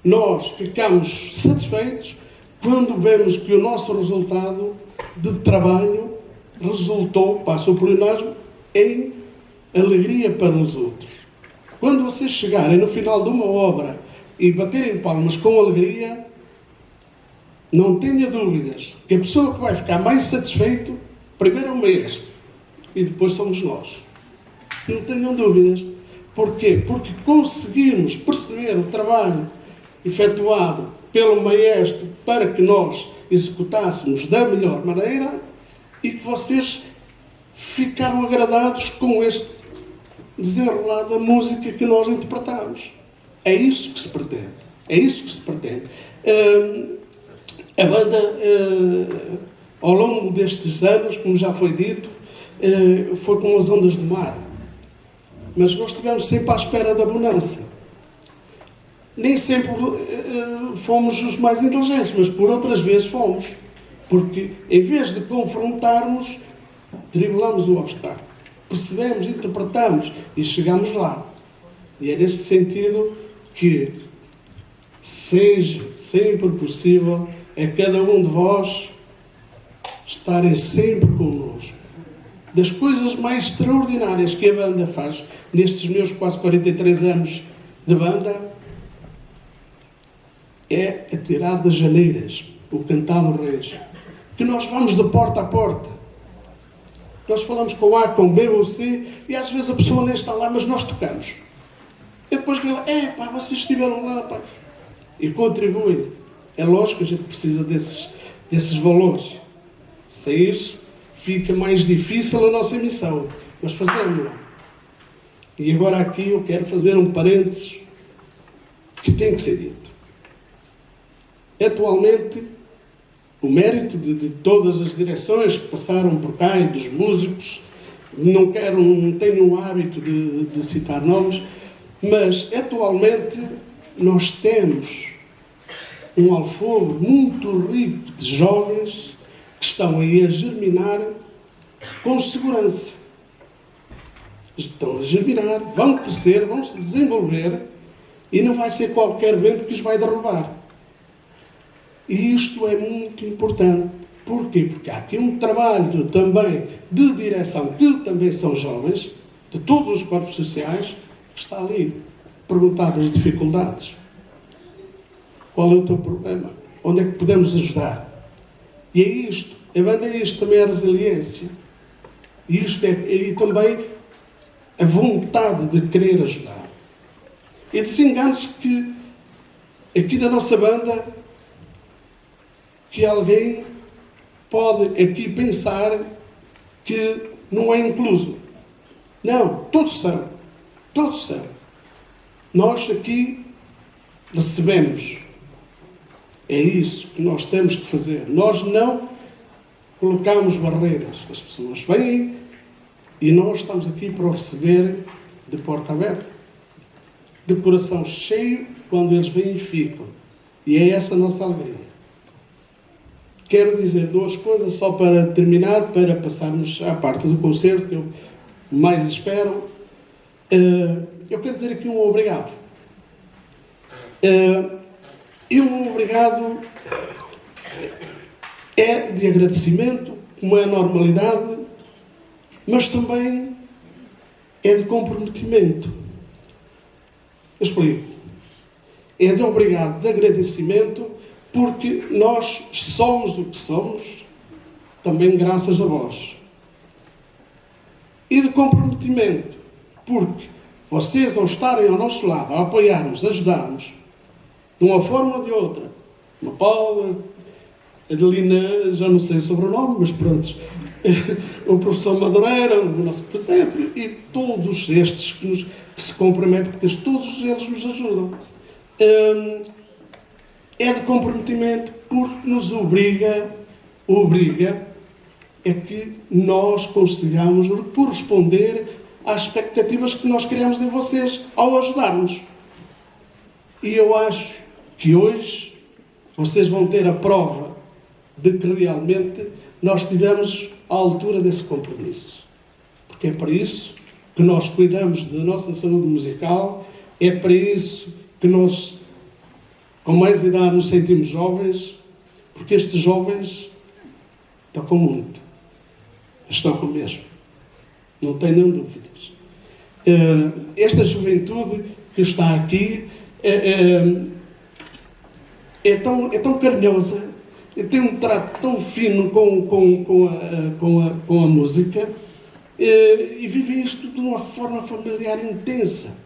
[SPEAKER 9] Nós ficamos satisfeitos quando vemos que o nosso resultado de trabalho resultou, passa o pleonasmo, em alegria para os outros. Quando vocês chegarem no final de uma obra e baterem palmas com alegria, não tenha dúvidas que a pessoa que vai ficar mais satisfeito, primeiro é o maestro e depois somos nós. Não tenham dúvidas. Porquê? Porque conseguimos perceber o trabalho efetuado pelo maestro para que nós executássemos da melhor maneira e que vocês ficaram agradados com este desenrolar da música que nós interpretamos. É isso que se pretende. É isso que se pretende. A banda, ao longo destes anos, como já foi dito, foi como as ondas do mar. Mas nós estivemos sempre à espera da bonança. Nem sempre fomos os mais inteligentes, mas por outras vezes fomos. Porque, em vez de confrontarmos, driblamos o obstáculo. Percebemos, interpretamos e chegamos lá. E é neste sentido que seja sempre possível a cada um de vós estarem sempre connosco. Das coisas mais extraordinárias que a banda faz nestes meus quase 43 anos de banda é a tirar das janeiras, o cantar dos reis. Que nós vamos de porta a porta. Nós falamos com A, com B ou C e às vezes a pessoa nem está lá, mas nós tocamos. E depois vê lá, vocês estiveram lá, pá. E contribuem. É lógico que a gente precisa desses valores. Sem isso, fica mais difícil a nossa missão. Mas fazemos-la. E agora aqui eu quero fazer um parênteses que tem que ser dito. Atualmente, o mérito de todas as direções que passaram por cá e dos músicos, não tenho o hábito de citar nomes, mas atualmente nós temos um alfobre muito rico de jovens que estão aí a germinar com segurança. Estão a germinar, vão crescer, vão se desenvolver e não vai ser qualquer vento que os vai derrubar. E isto é muito importante. Porquê? Porque há aqui um trabalho também de direção, que também são jovens, de todos os corpos sociais, que está ali. Perguntar das dificuldades. Qual é o teu problema? Onde é que podemos ajudar? E é isto. A banda é isto, também é a resiliência. E isto é também a vontade de querer ajudar. E desengane-se que aqui na nossa banda que alguém pode aqui pensar que não é incluso. Não, todos são. Todos são. Nós aqui recebemos. É isso que nós temos que fazer. Nós não colocamos barreiras. As pessoas vêm e nós estamos aqui para o receber de porta aberta. De coração cheio, quando eles vêm e ficam. E é essa a nossa alegria. Quero dizer duas coisas só para terminar, para passarmos à parte do concerto que eu mais espero. Eu quero dizer aqui um obrigado. E um obrigado é de agradecimento, como é a normalidade, mas também é de comprometimento. Eu explico. É de obrigado, de agradecimento, porque nós somos o que somos, também graças a vós. E de comprometimento, porque vocês, ao estarem ao nosso lado, a apoiar-nos, a ajudar-nos, de uma forma ou de outra, uma Paula, a Adelina, já não sei o sobrenome, mas pronto, o professor Madureira, o nosso presidente, e todos estes que se comprometem, porque todos eles nos ajudam. É de comprometimento porque nos obriga a que nós consigamos corresponder às expectativas que nós criamos em vocês ao ajudar-nos. E eu acho que hoje vocês vão ter a prova de que realmente nós estivemos à altura desse compromisso. Porque é para isso que nós cuidamos da nossa saúde musical, é para isso que nós, com mais idade, nos sentimos jovens, porque estes jovens tocam muito. Estão com mesmo. Não tenham dúvidas. Esta juventude que está aqui é tão carinhosa, tem um trato tão fino com a música e vive isto de uma forma familiar intensa.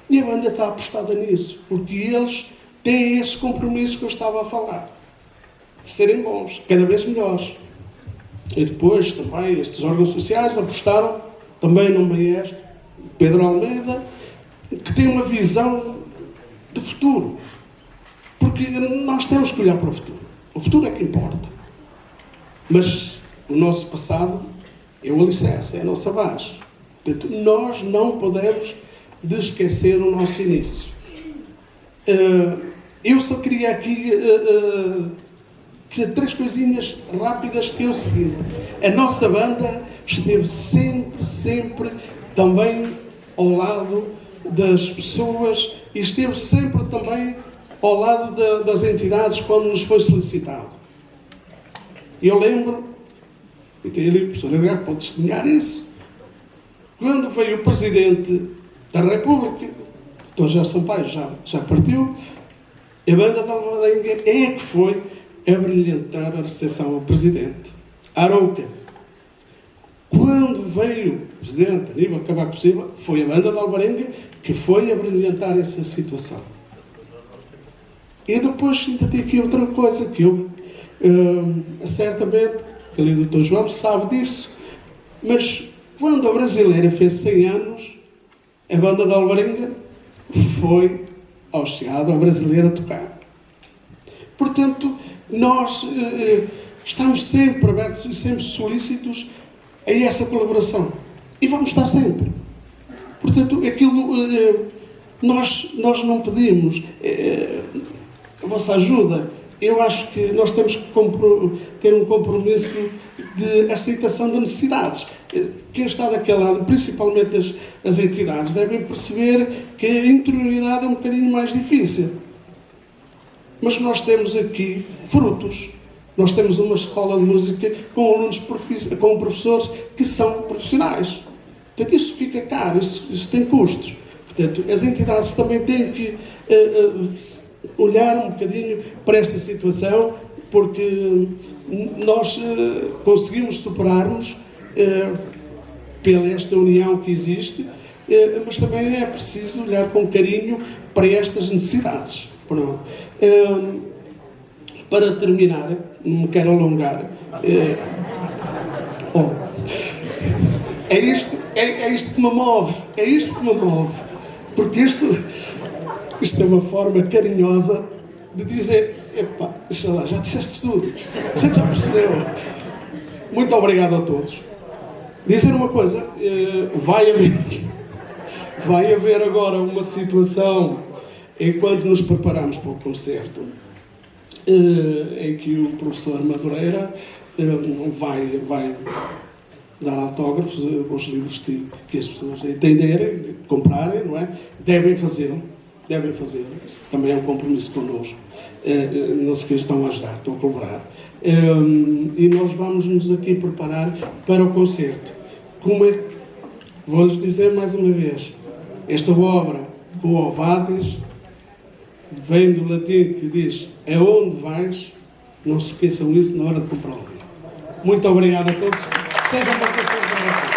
[SPEAKER 9] E a banda está apostada nisso, porque eles têm esse compromisso que eu estava a falar, de serem bons, cada vez melhores. E depois também estes órgãos sociais apostaram também no maestro Pedro Almeida, que tem uma visão de futuro. Porque nós temos que olhar para o futuro. O O futuro é que importa. Mas o nosso passado é o alicerce, é a nossa base. Portanto, nós não podemos esquecer o nosso início. Eu só queria aqui dizer 3 coisinhas rápidas, que é o seguinte: a nossa banda esteve sempre também ao lado das pessoas e esteve sempre também ao lado das entidades quando nos foi solicitado. Eu lembro, e tem ali o professor Edgar que pode testemunhar isso, quando veio o Presidente da República, o Dr. José Sampaio já partiu, a banda de Alvarenga é que foi a brilhantar a recepção ao Presidente. Arouca, quando veio o Presidente Aníbal Cavaco Silva, foi a banda de Alvarenga que foi a brilhantar essa situação. E depois ainda tem aqui outra coisa que eu, certamente, ali o Dr. João sabe disso, mas quando a Brasileira fez 100 anos, a banda de Alvarenga foi ao Chiado, a Brasileira, tocar. Portanto, nós estamos sempre abertos e sempre solícitos a essa colaboração. E vamos estar sempre. Portanto, aquilo nós não pedimos a vossa ajuda. Eu acho que nós temos que ter um compromisso de aceitação de necessidades. Quem está daquele lado, principalmente as entidades, devem perceber que a interioridade é um bocadinho mais difícil. Mas nós temos aqui frutos. Nós temos uma escola de música com alunos, com professores que são profissionais. Portanto, isso fica caro, isso tem custos. Portanto, as entidades também têm que olhar um bocadinho para esta situação, porque nós conseguimos superar-nos pela esta união que existe, mas também é preciso olhar com carinho para estas necessidades. Pronto. Para terminar, não me quero alongar, é isto que me move, porque isto é uma forma carinhosa de dizer: epá, sei lá, já disseste tudo, a gente já percebeu. Muito obrigado a todos. Dizer uma coisa, vai haver agora uma situação, enquanto nos preparamos para o concerto, em que o professor Madureira vai dar autógrafos aos livros que as pessoas entenderem, comprarem, não é? Devem fazê-lo. Isso também é um compromisso connosco. Não se estão a ajudar, estão a colaborar. E nós vamos nos aqui preparar para o concerto. Vou-lhes dizer mais uma vez, esta obra, com o Ovades, vem do latim que diz: aonde vais, não se esqueçam isso na hora de comprar o livro. Muito obrigado a todos. Sejam bem-vindos.